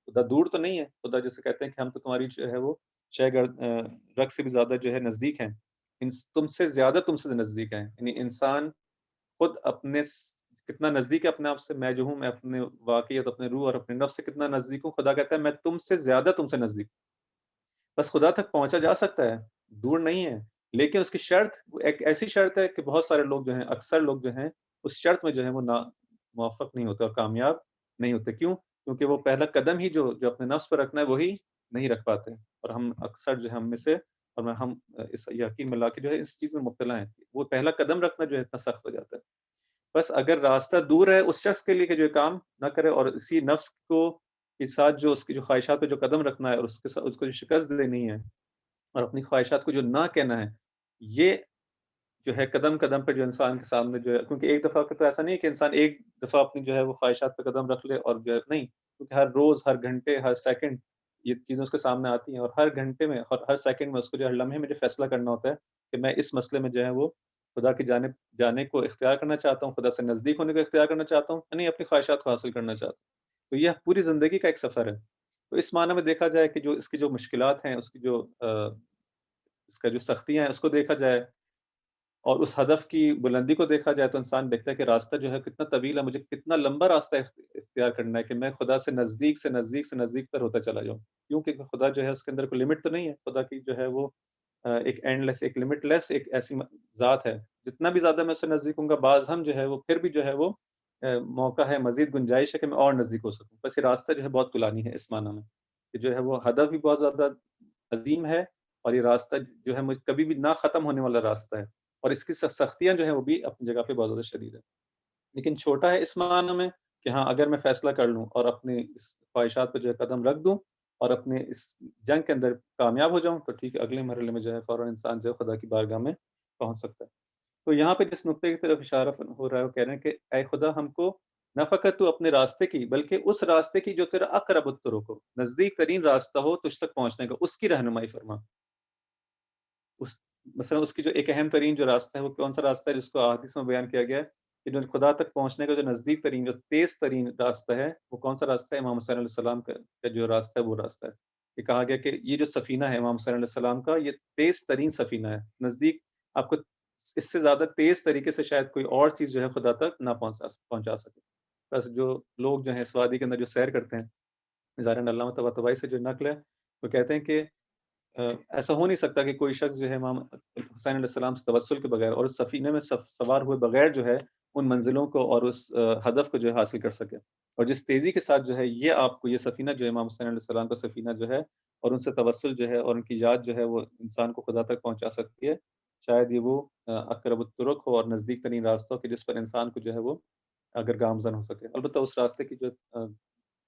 خدا دور تو نہیں ہے۔ خدا جیسے کہتے ہیں کہ ہم تو تمہاری جو ہے وہ رگ سے بھی زیادہ جو ہے نزدیک ہیں، تم سے زیادہ تم سے نزدیک ہیں، یعنی انسان خود کتنا نزدیک ہے اپنے آپ سے، میں جو ہوں، میں اپنے واقعیت، اپنے روح اور اپنے نفس سے کتنا نزدیک ہوں، خدا کہتا ہے میں تم سے زیادہ تم سے نزدیک ہوں۔ بس خدا تک پہنچا جا سکتا ہے، دور نہیں ہے، لیکن اس کی شرط ایک ایسی شرط ہے کہ بہت سارے لوگ جو ہیں، اکثر لوگ جو ہیں اس شرط میں جو ہے وہ موفق نہیں ہوتے اور کامیاب نہیں ہوتے۔ کیوں؟ کیونکہ وہ پہلا قدم ہی جو اپنے نفس پر رکھنا ہے وہی نہیں رکھ پاتے، اور ہم اکثر جو ہے ہم میں سے اور ہم اس یقین میں لا کے جو ہے اس چیز میں مبتلا ہیں، وہ پہلا قدم رکھنا جو ہے اتنا سخت ہو جاتا ہے۔ بس اگر راستہ دور ہے اس شخص کے لیے کہ جو کام نہ کرے اور اسی نفس کو کے ساتھ جو اس کی جو خواہشات پہ جو قدم رکھنا ہے اور اس کے ساتھ اس کو جو شکست دینی ہے اور اپنی خواہشات کو جو نہ کہنا ہے، یہ جو ہے قدم قدم پہ جو انسان کے سامنے جو ہے، کیونکہ ایک دفعہ کا تو ایسا نہیں ہے کہ انسان ایک دفعہ اپنی جو ہے وہ خواہشات پہ قدم رکھ لے اور جو ہے نہیں، کیونکہ ہر روز، ہر گھنٹے، ہر سیکنڈ یہ چیزیں اس کے سامنے آتی ہیں، اور ہر گھنٹے میں اور ہر سیکنڈ میں اس کو جو ہر لمحے میں جو فیصلہ کرنا ہوتا ہے کہ میں اس مسئلے میں جو ہے وہ خدا کی جانب جانے کو اختیار کرنا چاہتا ہوں، خدا سے نزدیک ہونے کو اختیار کرنا چاہتا ہوں، نہیں اپنی خواہشات کو حاصل کرنا چاہتا ہوں۔ تو یہ پوری زندگی کا ایک سفر ہے۔ تو اس معنی میں دیکھا جائے کہ جو اس کی جو مشکلات ہیں، اس کی جو اس کا جو سختیاں ہیں اس کو دیکھا جائے اور اس ہدف کی بلندی کو دیکھا جائے، تو انسان دیکھتا ہے کہ راستہ جو ہے کتنا طویل ہے، مجھے کتنا لمبا راستہ اختیار کرنا ہے کہ میں خدا سے نزدیک سے نزدیک سے نزدیک تر ہوتا چلا جاؤں، کیونکہ خدا جو ہے اس کے اندر کوئی لمٹ تو نہیں ہے، خدا کی جو ہے وہ ایک اینڈ لیس، ایک لمٹ لیس، ایک ایسی ذات ہے، جتنا بھی زیادہ میں اس سے نزدیک ہوں گا بعض ہم جو ہے وہ پھر بھی جو ہے وہ موقع ہے، مزید گنجائش ہے کہ میں اور نزدیک ہو سکوں، بس یہ راستہ جو ہے بہت طولانی ہے اس معنی میں کہ جو ہے وہ ہدف بھی بہت زیادہ عظیم ہے، اور یہ راستہ جو ہے مجھ کبھی بھی نہ ختم ہونے والا راستہ ہے، اور اس کی سختیاں جو ہیں وہ بھی اپنی جگہ پہ بہت زیادہ شدید ہے، لیکن چھوٹا ہے اس معنی میں کہ ہاں اگر میں فیصلہ کر لوں اور اپنی اس خواہشات پہ جو ہے قدم رکھ دوں اور اپنے اس جنگ کے اندر کامیاب ہو جاؤں، تو ٹھیک ہے، اگلے مرحلے میں جو ہے فوراً انسان جو ہے خدا کی بارگاہ میں پہنچ سکتا ہے۔ تو یہاں پہ جس نقطے کی طرف اشارہ ہو رہا ہے وہ کہہ رہے ہیں کہ اے خدا ہم کو نہ فقط تو اپنے راستے کی بلکہ اس راستے کی جو تیرا اقرب الطرق ہو، نزدیک ترین راستہ ہو تجھ تک پہنچنے کا، اس کی رہنمائی فرما۔ اس مثلا اس کی جو ایک اہم ترین جو راستہ ہے وہ کون سا راستہ ہے جس کو احادیث میں بیان کیا گیا ہے کہ جو خدا تک پہنچنے کا جو نزدیک ترین، جو تیز ترین راستہ ہے، وہ کون سا راستہ ہے؟ امام حسین علیہ السلام کا جو راستہ ہے وہ راستہ ہے۔ یہ کہا گیا کہ یہ جو سفینہ ہے امام حسین علیہ السلام کا، یہ تیز ترین سفینہ ہے، نزدیک آپ کو اس سے زیادہ تیز طریقے سے شاید کوئی اور چیز جو ہے خدا تک نہ پہنچا سکے۔ بس جو لوگ جو ہیں اس وادی کے اندر جو سیر کرتے ہیں، ظاہراً علامہ طباطبائی سے جو نقل ہے، وہ کہتے ہیں کہ ایسا ہو نہیں سکتا کہ کوئی شخص جو ہے امام حسین علیہ السلام سے توسل کے بغیر اور اس سفینے میں سوار ہوئے بغیر جو ہے ان منزلوں کو اور اس ہدف کو جو ہے حاصل کر سکے، اور جس تیزی کے ساتھ جو ہے یہ آپ کو یہ سفینہ جو ہے امام حسین علیہ السلام کا سفینہ جو ہے، اور ان سے توسل جو ہے اور ان کی یاد جو ہے وہ انسان کو خدا تک پہنچا سکتی ہے، شاید یہ وہ اقرب الطرق ہو اور نزدیک ترین راستہ ہو کہ جس پر انسان کو جو ہے وہ اگر گامزن ہو سکے۔ البتہ اس راستے کی جو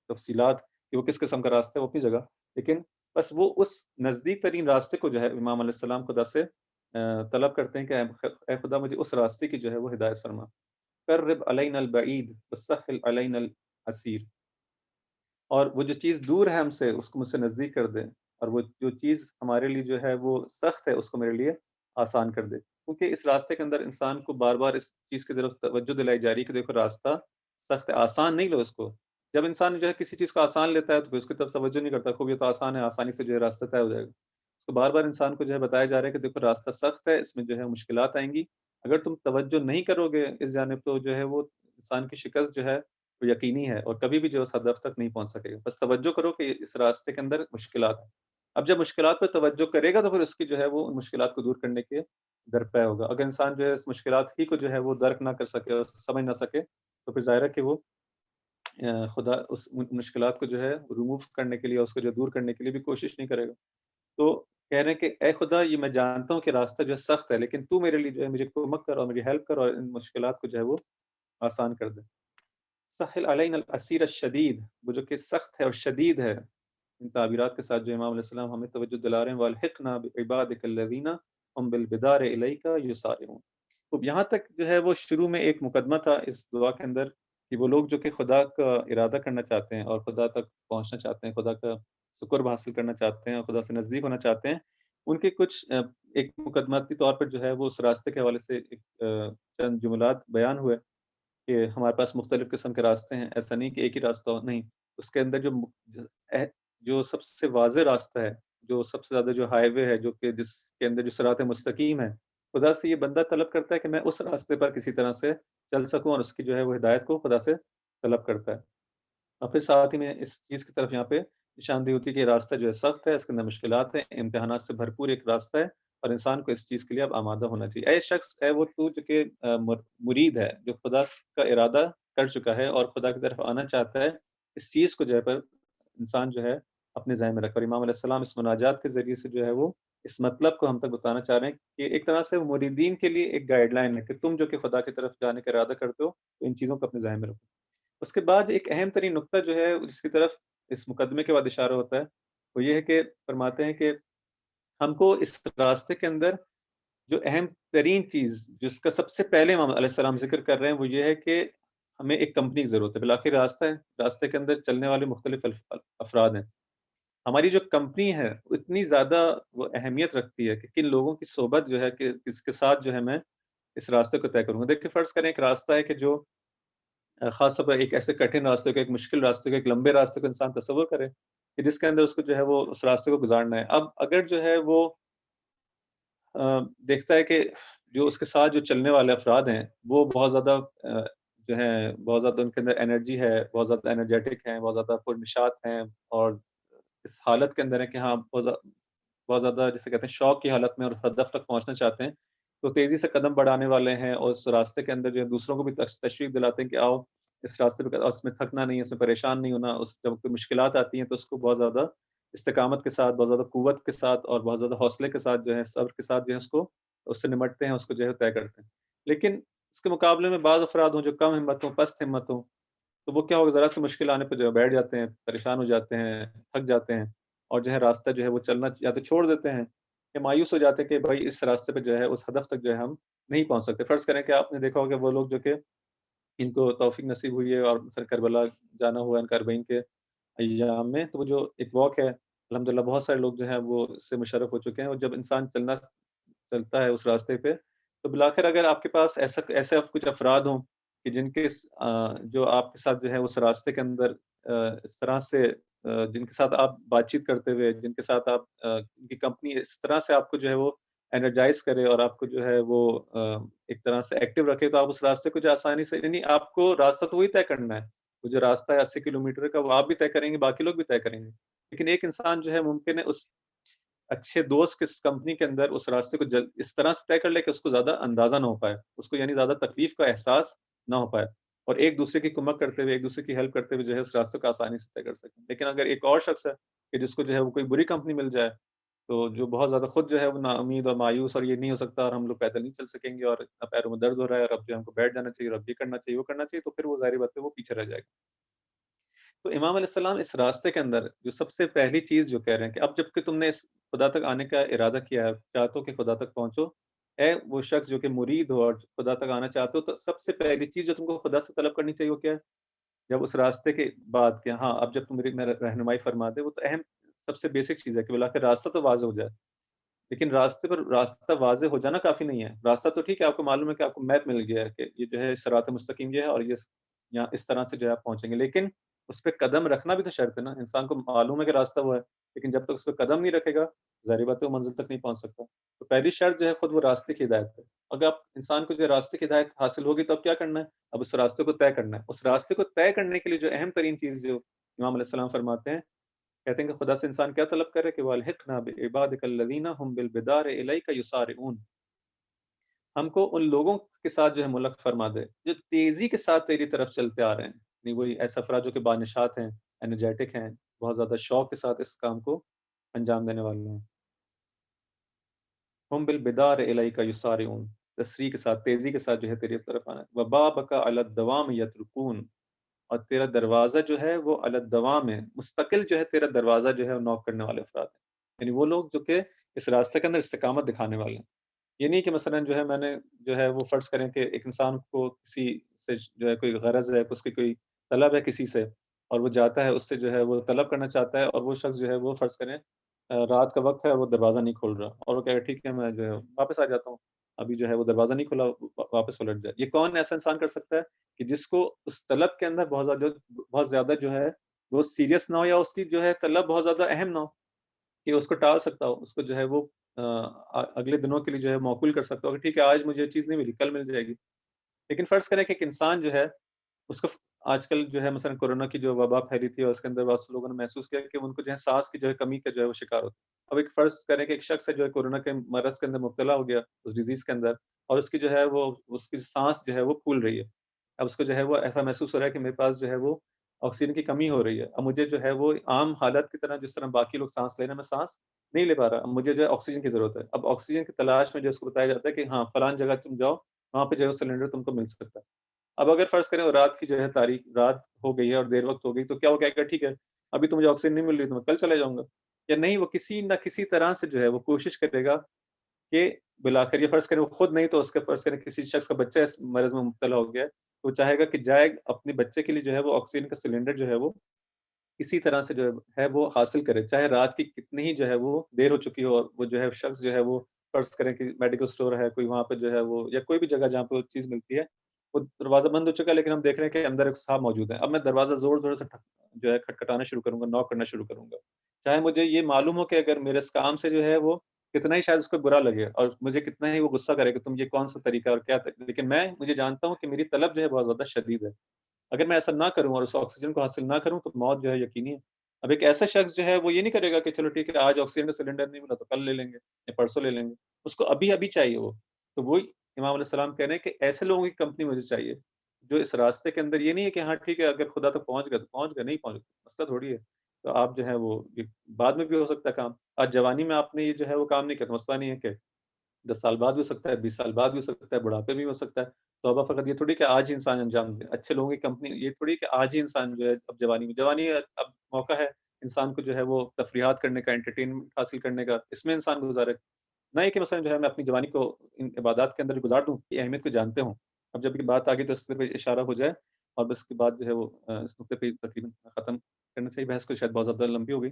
تفصیلات کہ وہ کس قسم کا راستہ ہے وہ اپنی جگہ، لیکن بس وہ اس نزدیک ترین راستے کو جو ہے امام علیہ السلام خدا سے طلب کرتے ہیں کہ اے خدا مجھے اس راستے کی جو ہے وہ ہدایت فرما، قرب علینا البعید وسہل علینا العسیر، اور وہ جو چیز دور ہے ہم سے اس کو مجھ سے نزدیک کر دے، اور وہ جو چیز ہمارے لیے جو ہے وہ سخت ہے اس کو میرے لیے آسان کر دے، کیونکہ اس راستے کے اندر انسان کو بار بار اس چیز کی طرف توجہ دلائی جا رہی ہے کہ دیکھو راستہ سخت ہے، آسان نہیں لو اس کو۔ جب انسان جو ہے کسی چیز کو آسان لیتا ہے تو پھر اس کی طرف توجہ نہیں کرتا، خوب یہ تو آسان ہے، آسانی سے جو ہے راستہ طے ہو جائے گا۔ اس کو بار بار انسان کو جو ہے بتایا جا رہا ہے کہ دیکھو راستہ سخت ہے، اس میں جو ہے مشکلات آئیں گی، اگر تم توجہ نہیں کرو گے اس جانب تو جو ہے وہ انسان کی شکست جو ہے وہ یقینی ہے، اور کبھی بھی جو ہے اس ہدف تک نہیں پہنچ سکے گا۔ بس توجہ کرو کہ اس راستے کے اندر مشکلات ہیں۔ اب جب مشکلات پہ توجہ کرے گا تو پھر اس کی جو ہے وہ ان مشکلات کو دور کرنے کے درپے ہوگا۔ اگر انسان جو ہے اس مشکلات ہی کو جو ہے وہ درک نہ کر سکے اور سمجھ نہ سکے تو پھر ظاہر ہے کہ وہ خدا اس مشکلات کو جو ہے ریموو کرنے کے لیے، اس کو جو دور کرنے کے لیے بھی کوشش نہیں کرے گا۔ تو کہہ رہے ہیں کہ اے خدا یہ میں جانتا ہوں کہ راستہ جو ہے سخت ہے، لیکن تو میرے لیے جو ہے مجھے کمک کر اور مجھے ہیلپ کر اور ان مشکلات کو جو ہے وہ آسان کر دے۔ سہل علینا العسیر الشدید، وہ جو کہ سخت ہے اور شدید ہے، ان تعبیرات کے ساتھ جو امام علیہ السلام ہمیں توجہ دلا رہے ہیں، وَالْحِقْنَا بِعِبَادِكَ الَّذِينَ هُمْ بِالْبِدَارِ إِلَيْكَ يُسَارِعُونَ۔ تو یہاں تک جو ہے وہ شروع میں ایک مقدمہ تھا اس دعا کے اندر کہ وہ لوگ جو کہ خدا کا ارادہ کرنا چاہتے ہیں اور خدا تک پہنچنا چاہتے ہیں، خدا کا قرب حاصل کرنا چاہتے ہیں اور خدا سے نزدیک ہونا چاہتے ہیں، ان کے کچھ ایک مقدماتی طور پر جو ہے وہ اس راستے کے حوالے سے ایک چند جملات بیان ہوئے کہ ہمارے پاس مختلف قسم کے راستے ہیں، ایسا نہیں کہ ایک ہی راستہ ہو، نہیں، اس کے اندر جو سب سے واضح راستہ ہے، جو سب سے زیادہ جو ہائی وے ہے، جو کہ جس کے اندر جو صراط مستقیم ہے، خدا سے یہ بندہ طلب کرتا ہے کہ میں اس راستے پر کسی طرح سے چل سکوں، اور اس کی جو ہے وہ ہدایت کو خدا سے طلب کرتا ہے۔ اور پھر ساتھ ہی میں اس چیز کی طرف یہاں پہ نشاندہی ہوتی ہے کہ یہ راستہ جو ہے سخت ہے، اس کے اندر مشکلات ہیں، امتحانات سے بھرپور ایک راستہ ہے، اور انسان کو اس چیز کے لیے اب آمادہ ہونا چاہیے۔ اے شخص، اے وہ تو جو کہ مرید ہے، جو خدا کا ارادہ کر چکا ہے اور خدا کی طرف آنا چاہتا ہے، اس چیز کو جو ہے پر انسان جو ہے اپنے ذہن میں رکھے۔ اور امام علیہ السلام اس مناجات کے ذریعے سے جو ہے وہ اس مطلب کو ہم تک بتانا چاہ رہے ہیں کہ ایک طرح سے مریدین کے لیے ایک گائیڈ لائن ہے کہ تم جو کہ خدا کی طرف جانے کا ارادہ کرتے ہو تو ان چیزوں کو اپنے ذہن میں رکھو۔ اس کے بعد ایک اہم ترین نقطہ جو ہے جس کی طرف اس مقدمے کے بعد اشارہ ہوتا ہے، وہ یہ ہے کہ فرماتے ہیں کہ ہم کو اس راستے کے اندر جو اہم ترین چیز جس کا سب سے پہلے امام علیہ السلام ذکر کر رہے ہیں وہ یہ ہے کہ ہمیں ایک کمپنی کی ضرورت ہے۔ بالآخر راستہ ہے، راستے کے اندر چلنے والے مختلف افراد ہیں۔ ہماری جو کمپنی ہے اتنی زیادہ وہ اہمیت رکھتی ہے کہ کن لوگوں کی صحبت جو ہے کہ کس کے ساتھ جو ہے میں اس راستے کو طے کروں گا۔ دیکھیں فرض کریں ایک راستہ ہے کہ جو خاص طور پر ایک ایسے کٹھن راستے کو، ایک مشکل راستے کو، ایک لمبے راستے کو انسان تصور کرے کہ جس کے اندر اس کو جو ہے وہ اس راستے کو گزارنا ہے۔ اب اگر جو ہے وہ دیکھتا ہے کہ جو اس کے ساتھ جو چلنے والے افراد ہیں وہ بہت زیادہ جو ہیں بہت زیادہ ان کے اندر انرجی ہے، بہت زیادہ انرجیٹک ہیں، بہت زیادہ پرنشاط ہیں، اور اس حالت کے اندر ہے کہ ہاں بہت زیادہ جسے کہتے ہیں شوق کی حالت میں اور ہدف تک پہنچنا چاہتے ہیں، تو تیزی سے قدم بڑھانے والے ہیں اور اس راستے کے اندر جو ہے دوسروں کو بھی تشویق دلاتے ہیں کہ آؤ اس راستے پہ، اس میں تھکنا نہیں ہے، اس میں پریشان نہیں ہونا، اس جب کوئی مشکلات آتی ہیں تو اس کو بہت زیادہ استقامت کے ساتھ، بہت زیادہ قوت کے ساتھ اور بہت زیادہ حوصلے کے ساتھ جو ہے صبر کے ساتھ جو ہے اس سے نمٹتے ہیں، اس کو جو ہے طے کرتے ہیں۔ لیکن اس کے مقابلے میں بعض افراد ہوں جو کم ہمت ہوں، پست ہمت ہوں، تو وہ کیا ہوگا ذرا سی مشکل آنے پہ جو ہے بیٹھ جاتے ہیں، پریشان ہو جاتے ہیں، تھک جاتے ہیں، اور جو ہے راستہ جو ہے وہ چلنا یا تو چھوڑ دیتے ہیں یا مایوس ہو جاتے ہیں کہ بھائی اس راستے پہ جو ہے اس ہدف تک جو ہے ہم نہیں پہنچ سکتے۔ فرض کریں کہ آپ نے دیکھا ہوگا وہ لوگ جو کہ ان کو توفیق نصیب ہوئی ہے اور مثلا کربلا جانا ہوا ان کاربین کے ایام میں، تو وہ جو ایک واک ہے، الحمدللہ بہت سارے لوگ جو ہیں وہ اس سے مشرف ہو چکے ہیں، اور جب انسان چلتا ہے اس راستے پہ تو بالآخر اگر آپ کے پاس ایسے کچھ افراد ہوں کہ جن کے جو آپ کے ساتھ جو ہے اس راستے کے اندر اس طرح سے جن کے ساتھ آپ بات چیت کرتے ہوئے، جن کے ساتھ آپ ان کی کمپنی اس طرح سے آپ کو جو ہے وہ انرجائز کرے اور آپ کو جو ہے وہ ایک طرح سے ایکٹیو رکھے، تو آپ اس راستے کو جو آسانی سے، یعنی آپ کو راستہ تو وہی طے کرنا ہے، وہ جو راستہ ہے 80 کلومیٹر کا وہ آپ بھی طے کریں گے، باقی لوگ بھی طے کریں گے، لیکن ایک انسان جو ہے ممکن ہے اس اچھے دوست کس کمپنی کے اندر اس راستے کو اس طرح سے طے کر لے کہ اس کو زیادہ اندازہ نہ ہو پائے، اس کو یعنی زیادہ تکلیف کا احساس نہ ہو پائے، اور ایک دوسرے کی کمک کرتے ہوئے، ایک دوسرے کی ہیلپ کرتے ہوئے جو ہے اس راستے کو آسانی سے طے کر سکیں۔ لیکن اگر ایک اور شخص ہے کہ جس کو جو ہے وہ کوئی بری کمپنی مل جائے، تو جو بہت زیادہ خود جو ہے وہ ناامید اور مایوس، اور یہ نہیں ہو سکتا اور ہم لوگ پیدل نہیں چل سکیں گے، اور پیروں میں درد ہو رہا ہے، اور اب جو ہم کو بیٹھ جانا چاہیے، اور اب یہ کرنا چاہیے، وہ کرنا چاہیے، تو پھر وہ ظاہر بات ہے وہ پیچھے رہ جائے گا۔ تو امام علیہ السلام اس راستے کے اندر جو سب سے پہلی چیز جو کہہ رہے ہیں کہ اب جب کہ تم نے اس خدا تک آنے کا ارادہ کیا ہے، چاہتے ہو کہ خدا تک پہنچو، اے وہ شخص جو کہ مرید ہو اور خدا تک آنا چاہتے ہو، تو سب سے پہلی چیز جو تم کو خدا سے طلب کرنی چاہیے وہ کیا ہے؟ جب اس راستے کے بعد کہ ہاں اب جب تم میری رہنمائی فرما دے، وہ تو اہم سب سے بیسک چیز ہے کہ بالآخر راستہ تو واضح ہو جائے، لیکن راستے پر راستہ واضح ہو جانا کافی نہیں ہے۔ راستہ تو ٹھیک ہے، آپ کو معلوم ہے کہ آپ کو میپ مل گیا ہے کہ یہ جو ہے صراط مستقیم یہ ہے، اور یہ یہاں اس طرح سے جو ہے آپ پہنچیں گے، لیکن اس پہ قدم رکھنا بھی تو شرط ہے نا، انسان کو معلوم ہے کہ راستہ وہ ہے، لیکن جب تک اس پہ قدم نہیں رکھے گا، ظاہر بات ہے وہ منزل تک نہیں پہنچ سکتا۔ تو پہلی شرط جو ہے خود وہ راستے کی ہدایت ہے۔ اگر آپ انسان کو جو راستے کی ہدایت حاصل ہوگی تو اب کیا کرنا ہے؟ اب اس راستے کو طے کرنا ہے۔ اس راستے کو طے کرنے کے لیے جو اہم ترین چیز جو امام علیہ السلام فرماتے ہیں، کہتے ہیں کہ خدا سے انسان کیا طلب کرے کہ وَأَلْحِقْنَا بِعِبَادِكَ الَّذِينَ هُمْ بِالْبِدَارِ إِلَيْكَ يُسَارِعُونَ، ہم کو ان لوگوں کے ساتھ جو ہے ملک فرما دے جو تیزی کے ساتھ تیری طرف چلتے آ رہے ہیں، یعنی وہی ایسے افراد جو کہ بانشات ہیں، انرجیٹک ہیں، بہت زیادہ شوق کے ساتھ اس کام کو انجام دینے والے ہیں۔ ہم بالبدار الیک یسارعون، تسریع کے ساتھ، تیزی کے ساتھ جو ہے تیری طرف آنا ہے۔ وبابک علی الدوام یترکون، اور تیرا دروازہ جو ہے وہ علی الدوام ہے، مستقل جو ہے تیرا دروازہ جو ہے وہ نوک کرنے والے افراد ہیں، یعنی وہ لوگ جو کہ اس راستے کے اندر استقامت دکھانے والے ہیں۔ یہ نہیں کہ مثلا جو ہے میں نے جو ہے وہ فرض کریں کہ ایک انسان کو کسی سے جو ہے کوئی غرض ہے، اس کی کوئی طلب ہے کسی سے، اور وہ جاتا ہے اس سے جو ہے وہ طلب کرنا چاہتا ہے، اور وہ شخص جو ہے وہ فرض کریں رات کا وقت ہے اور وہ دروازہ نہیں کھول رہا، اور وہ کہے گا ٹھیک ہے میں جو ہے واپس آ جاتا ہوں، ابھی جو ہے وہ دروازہ نہیں کھلا، واپس پلٹ جائے۔ یہ کون ایسا انسان کر سکتا ہے کہ جس کو اس طلب کے اندر بہت زیادہ جو ہے وہ سیریس نہ ہو، یا اس کی جو ہے طلب بہت زیادہ اہم نہ ہو کہ اس کو ٹال سکتا ہو، اس کو جو ہے وہ اگلے دنوں کے لیے جو ہے موکول کر سکتا ہو کہ ٹھیک ہے آج مجھے یہ چیز نہیں ملی، کل مل جائے گی۔ لیکن فرض کریں کہ ایک انسان جو ہے اس کو آج کل جو ہے مثلا کورونا کی جو وبا پھیلی تھی، اور اس کے اندر بہت سے لوگوں نے محسوس کیا کہ ان کو جو ہے سانس کی جو ہے کمی کا جو ہے وہ شکار ہوتا ہے۔ اب ایک فرض کریں کہ ایک شخص ہے جو ہے کورونا کے مرض کے اندر مبتلا ہو گیا، اس ڈیزیز کے اندر، اور اس کی جو ہے وہ اس کی سانس جو ہے وہ پھول رہی ہے، اب اس کو جو ہے وہ ایسا محسوس ہو رہا ہے کہ میرے پاس جو ہے وہ آکسیجن کی کمی ہو رہی ہے، اب مجھے جو ہے وہ عام حالت کی طرح جس طرح باقی لوگ سانس لینے میں سانس نہیں لے پا رہا، اب مجھے جو ہے آکسیجن کی ضرورت ہے۔ اب آکسیجن کی تلاش میں جو اس کو بتایا جاتا ہے کہ ہاں فلان جگہ تم جاؤ، وہاں پہ جو ہے سلنڈر تم کو مل سکتا ہے۔ اب اگر فرض کریں وہ رات کی جو ہے تاریخ رات ہو گئی ہے اور دیر وقت ہو گئی، تو کیا وہ کہے گا ٹھیک ہے ابھی تو مجھے آکسیجن نہیں مل رہی، تو میں کل چلے جاؤں گا؟ یا نہیں، وہ کسی نہ کسی طرح سے جو ہے وہ کوشش کرے گا کہ بالآخر یہ فرض کریں وہ خود نہیں تو اس کے فرض کریں کسی شخص کا بچہ اس مرض میں مبتلا ہو گیا ہے، تو وہ چاہے گا کہ جائے اپنے بچے کے لیے جو ہے وہ آکسیجن کا سلنڈر جو ہے وہ کسی طرح سے جو ہے وہ حاصل کرے، چاہے رات کی کتنی ہی جو ہے وہ دیر ہو چکی ہو، اور وہ جو ہے شخص جو ہے وہ فرض کریں کہ میڈیکل اسٹور ہے کوئی، وہاں پہ جو ہے وہ یا کوئی بھی جگہ جہاں پہ وہ چیز ملتی ہے، وہ دروازہ بند ہو چکا ہے، لیکن ہم دیکھ رہے ہیں کہ اندر ایک صاحب موجود ہے، اب میں دروازہ زور زور سے جو ہے کھٹکھٹانا شروع کروں گا، نوک کرنا شروع کروں گا، چاہے مجھے یہ معلوم ہو کہ اگر میرے اس کام سے جو ہے وہ کتنا ہی شاید اس کو برا لگے، اور مجھے کتنا ہی وہ غصہ کرے کہ تم یہ کون سا طریقہ اور کیا لیکن میں مجھے جانتا ہوں کہ میری طلب جو ہے بہت زیادہ شدید ہے، اگر میں ایسا نہ کروں اور اس آکسیجن کو حاصل نہ کروں تو موت جو ہے یقینی ہے۔ اب ایک ایسا شخص جو ہے وہ یہ نہیں کرے گا کہ چلو ٹھیک ہے آج آکسیجن کا سلنڈر نہیں ملا تو کل لے لیں گے یا پرسوں لے لیں گے، اس کو ابھی ابھی چاہیے وہ۔ تو وہی امام علیہ السلام کہہ رہے ہیں کہ ایسے لوگوں کی کمپنی مجھے چاہیے جو اس راستے کے اندر یہ نہیں ہے کہ ہاں ٹھیک ہے اگر خدا تک پہنچ گئے تو پہنچ گئے، نہیں پہنچ گئے مسئلہ تھوڑی ہے، تو آپ جو ہے وہ یہ بعد میں بھی ہو سکتا ہے کام، آج جوانی میں آپ نے یہ جو ہے وہ کام نہیں کیا تو مسئلہ نہیں ہے کہ 10 سال بعد بھی ہو سکتا ہے، 20 سال بعد بھی ہو سکتا ہے، بڑھاپے میں بھی ہو سکتا ہے۔ توبہ فقط یہ تھوڑی کہ آج ہی انسان انجام دے، اچھے لوگوں کی کمپنی یہ تھوڑی کہ آج ہی انسان جو ہے اب جوانی اب موقع ہے انسان کو جو ہے وہ تفریحات کرنے کا، انٹرٹینمنٹ حاصل کرنے کا، اس میں انسان گزارے، نہ یہ کہ مثلا جو ہے میں اپنی جوانی کو ان عبادات کے اندر گزار دوں، یہ اہمیت کو جانتے ہوں۔ اب جب یہ بات آگے تو اس پہ اشارہ ہو جائے، اور بس کے بعد جو ہے وہ اس نقطے پہ تقریباً ختم کرنا چاہیے، بحث کو شاید بہت زیادہ لمبی ہو گئی،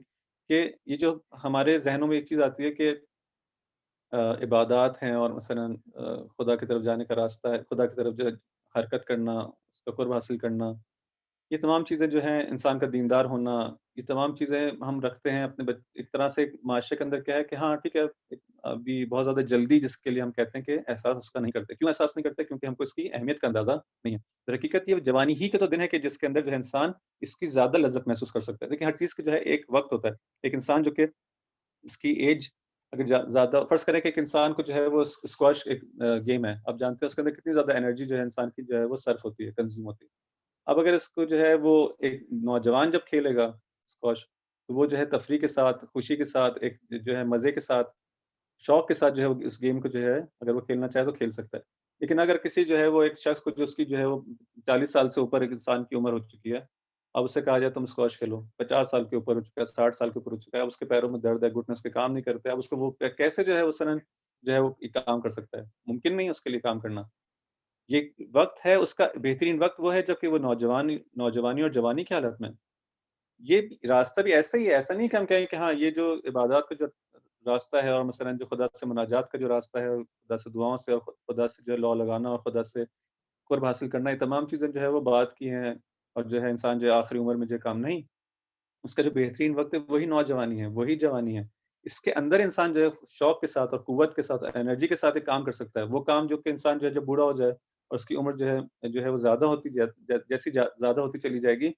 کہ یہ جو ہمارے ذہنوں میں ایک چیز آتی ہے کہ عبادات ہیں اور مثلاً خدا کی طرف جانے کا راستہ ہے، خدا کی طرف جو ہے حرکت کرنا، اس کا قرب حاصل کرنا، یہ تمام چیزیں جو ہیں انسان کا دیندار ہونا، یہ تمام چیزیں ہم رکھتے ہیں اپنے ایک طرح سے ایک معاشرے کے اندر کیا ہے کہ ہاں ٹھیک ہے ابھی بہت زیادہ جلدی جس کے لیے ہم کہتے ہیں کہ احساس اس کا نہیں کرتے. کیوں احساس نہیں کرتے؟ کیونکہ ہم کو اس کی اہمیت کا اندازہ نہیں ہے. در حقیقت یہ جوانی ہی کے تو دن ہے کہ جس کے اندر جو ہے انسان اس کی زیادہ لذت محسوس کر سکتا ہے. دیکھیں ہر چیز کا جو ہے ایک وقت ہوتا ہے. ایک انسان جو کہ اس کی ایج اگر زیادہ فرض کریں کہ ایک انسان کو جو ہے وہ اسکواش ایک گیم ہے. آپ جانتے ہیں اس کے اندر کتنی زیادہ انرجی جو ہے انسان کی جو ہے وہ صرف ہوتی ہے، کنزیوم ہوتی ہے. اب اگر اس کو جو ہے وہ ایک نوجوان جب کھیلے گا اسکواش، تو وہ جو ہے تفریح کے ساتھ، خوشی کے ساتھ، ایک جو ہے مزے کے ساتھ، شوق کے ساتھ جو ہے وہ اس گیم کو جو ہے اگر وہ کھیلنا چاہے تو کھیل سکتا ہے. لیکن اگر کسی جو ہے وہ ایک شخص کو جو اس کی جو ہے وہ 40 سال سے اوپر ایک انسان کی عمر ہو چکی ہے، اب اسے کہا جائے تم اسکواش کھیلو، 50 سال کے اوپر ہو چکا ہے، 60 سال کے اوپر ہو چکا ہے، اب اس کے پیروں میں درد ہے، گھٹنے اس کے کام نہیں کرتے، اب اس کو وہ کیسے جو ہے مثلاً جو ہے وہ کام کر سکتا ہے؟ ممکن نہیں ہے اس کے لیے کام کرنا. یہ وقت ہے اس کا بہترین وقت وہ ہے جبکہ وہ نوجوانی اور جوانی کی حالت میں. یہ راستہ بھی ایسا ہی ہے، ایسا نہیں کہ ہم کہیں کہ ہاں یہ جو عبادات کا جو راستہ ہے اور مثلاً جو خدا سے مناجات کا جو راستہ ہے، اور خدا سے دعاؤں سے اور خدا سے جو ہے لو لگانا اور خدا سے قرب حاصل کرنا، یہ تمام چیزیں جو ہے وہ بات کی ہیں. اور جو ہے انسان جو ہے آخری عمر میں جو کام نہیں، اس کا جو بہترین وقت ہے وہی نوجوانی ہے، وہی جوانی ہے. اس کے اندر انسان جو ہے شوق کے ساتھ اور قوت کے ساتھ اور انرجی کے ساتھ ایک کام کر سکتا ہے. وہ کام جو کہ انسان جو ہے جب بوڑھا ہو جائے اور اس کی عمر جو ہے وہ زیادہ ہوتی جیسی زیادہ ہوتی چلی جائے گی،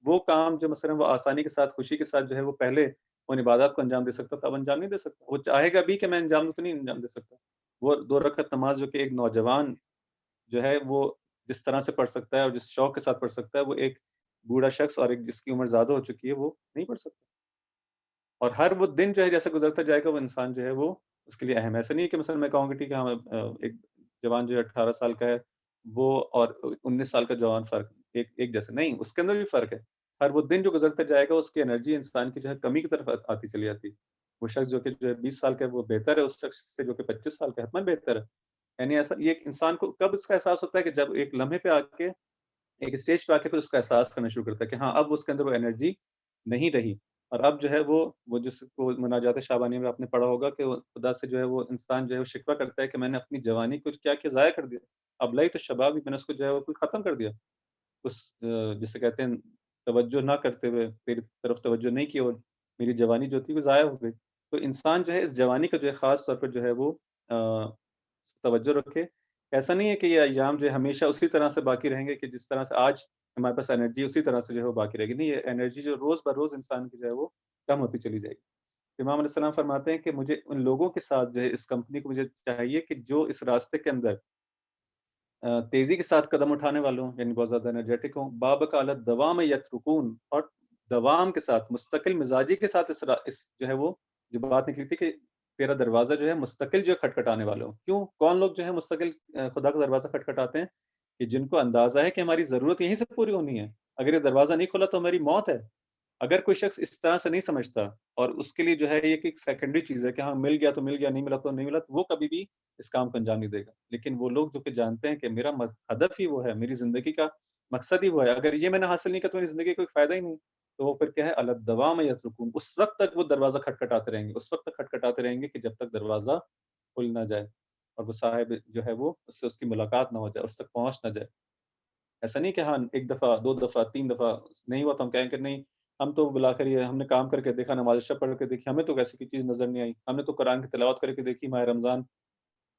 وہ کام جو مثلاً وہ آسانی کے ساتھ، خوشی کے ساتھ جو ہے وہ پہلے ان عبادات کو انجام دے سکتا تھا، اب انجام نہیں دے سکتا. وہ چاہے گا بھی کہ میں انجام دوں تو نہیں انجام دے سکتا. وہ 2 رکعت نماز جو کہ ایک نوجوان جو ہے وہ جس طرح سے پڑھ سکتا ہے اور جس شوق کے ساتھ پڑھ سکتا ہے، وہ ایک بوڑھا شخص اور ایک جس کی عمر زیادہ ہو چکی ہے وہ نہیں پڑھ سکتا. اور ہر وہ دن جو ہے جیسے گزرتا جائے گا وہ انسان جو ہے وہ اس کے لیے اہم ہے. ایسا نہیں ہے کہ مثلا میں کہوں گا ٹھیک ہے ہاں ایک جوان جو ہے 18 سال کا ہے وہ اور 19 سال کا جوان فرق ایک جیسے نہیں، اس کے اندر بھی فرق ہے. ہر وہ دن جو گزرتا جائے گا اس کی انرجی انسان کی جو ہے کمی کی طرف آتی چلی جاتی ہے. وہ شخص جو کہ جو ہے 20 سال کا ہے وہ بہتر ہے اس شخص سے جو کہ 25 سال کا ہے، حتماً بہتر ہے. یعنی ایسا یہ انسان کو کب اس کا احساس ہوتا ہے کہ جب ایک لمحے پہ آ کے ایک اسٹیج پہ آ کے پھر اس کا احساس کرنا شروع کرتا ہے کہ ہاں اب اس کے اندر وہ انرجی نہیں رہی. اور اب جو ہے وہ جس کو مناجات شعبانیہ میں آپ نے پڑھا ہوگا کہ وہ خدا سے جو ہے وہ انسان جو ہے وہ شکوہ کرتا ہے کہ میں نے اپنی جوانی کو کیا کیا ضائع کر دیا. اب لئی تو شباب میں نے اس کو جو ہے وہ ختم کر دیا. اس جسے کہتے ہیں توجہ نہ کرتے ہوئے تیری طرف توجہ نہیں کی اور میری جوانی جو تھی وہ ضائع ہو گئی. تو انسان جو ہے اس جوانی کا جو ہے خاص طور پر جو ہے وہ توجہ رکھے. ایسا نہیں ہے کہ یہ ایام جو ہے ہمیشہ اسی طرح سے باقی رہیں گے کہ جس طرح سے آج ہمارے پاس انرجی اسی طرح سے جو ہے وہ باقی رہے گی. نہیں، یہ انرجی جو روز بروز انسان کی جو ہے وہ کم ہوتی چلی جائے گی. امام علیہ السلام فرماتے ہیں کہ مجھے ان لوگوں کے ساتھ جو ہے اس کمپنی کو مجھے چاہیے کہ جو اس راستے کے اندر تیزی کے ساتھ قدم اٹھانے والوں یعنی بہت زیادہ انرجیٹک ہوں، بابک علی دوام یترکون، اور دوام کے ساتھ مستقل مزاجی کے ساتھ اس جو ہے وہ جو بات نکلی تھی کہ تیرا دروازہ جو ہے مستقل جو ہے کھٹکھٹانے والے ہوں. کیوں کون لوگ جو ہے مستقل خدا کا دروازہ کھٹکھٹاتے ہیں؟ کہ جن کو اندازہ ہے کہ ہماری ضرورت یہیں سے پوری ہونی ہے. اگر یہ دروازہ نہیں کھولا تو ہماری موت ہے. اگر کوئی شخص اس طرح سے نہیں سمجھتا اور اس کے لیے جو ہے یہ ایک سیکنڈری چیز ہے کہ ہاں مل گیا تو مل گیا، نہیں ملا تو نہیں ملا، تو وہ کبھی بھی اس کام کو انجام نہیں دے گا. لیکن وہ لوگ جو کہ جانتے ہیں کہ میرا ہدف ہی وہ ہے، میری زندگی کا مقصد ہی وہ ہے، اگر یہ میں نے حاصل نہیں کیا تو میری زندگی کا کوئی فائدہ ہی نہیں، تو وہ پھر کیا ہے الدوام یترکون، اس وقت تک وہ دروازہ کھٹکھٹاتے رہیں گے، اس وقت تک کھٹکھٹاتے رہیں گے کہ جب تک دروازہ کھل نہ جائے اور وہ صاحب جو ہے وہ اس سے اس کی ملاقات نہ ہو جائے، اس تک پہنچ نہ جائے. ایسا نہیں کہ ہاں 1 دفعہ 2 دفعہ 3 دفعہ نہیں ہوا تو ہم کہیں کہ نہیں ہم تو بلا کر یہ ہم نے کام کر کے دیکھا، نماز شب پڑھ کے دیکھی، ہمیں تو ویسی کوئی چیز نظر نہیں آئی، ہم نے تو قرآن کی تلاوت کر کے دیکھی ماہ رمضان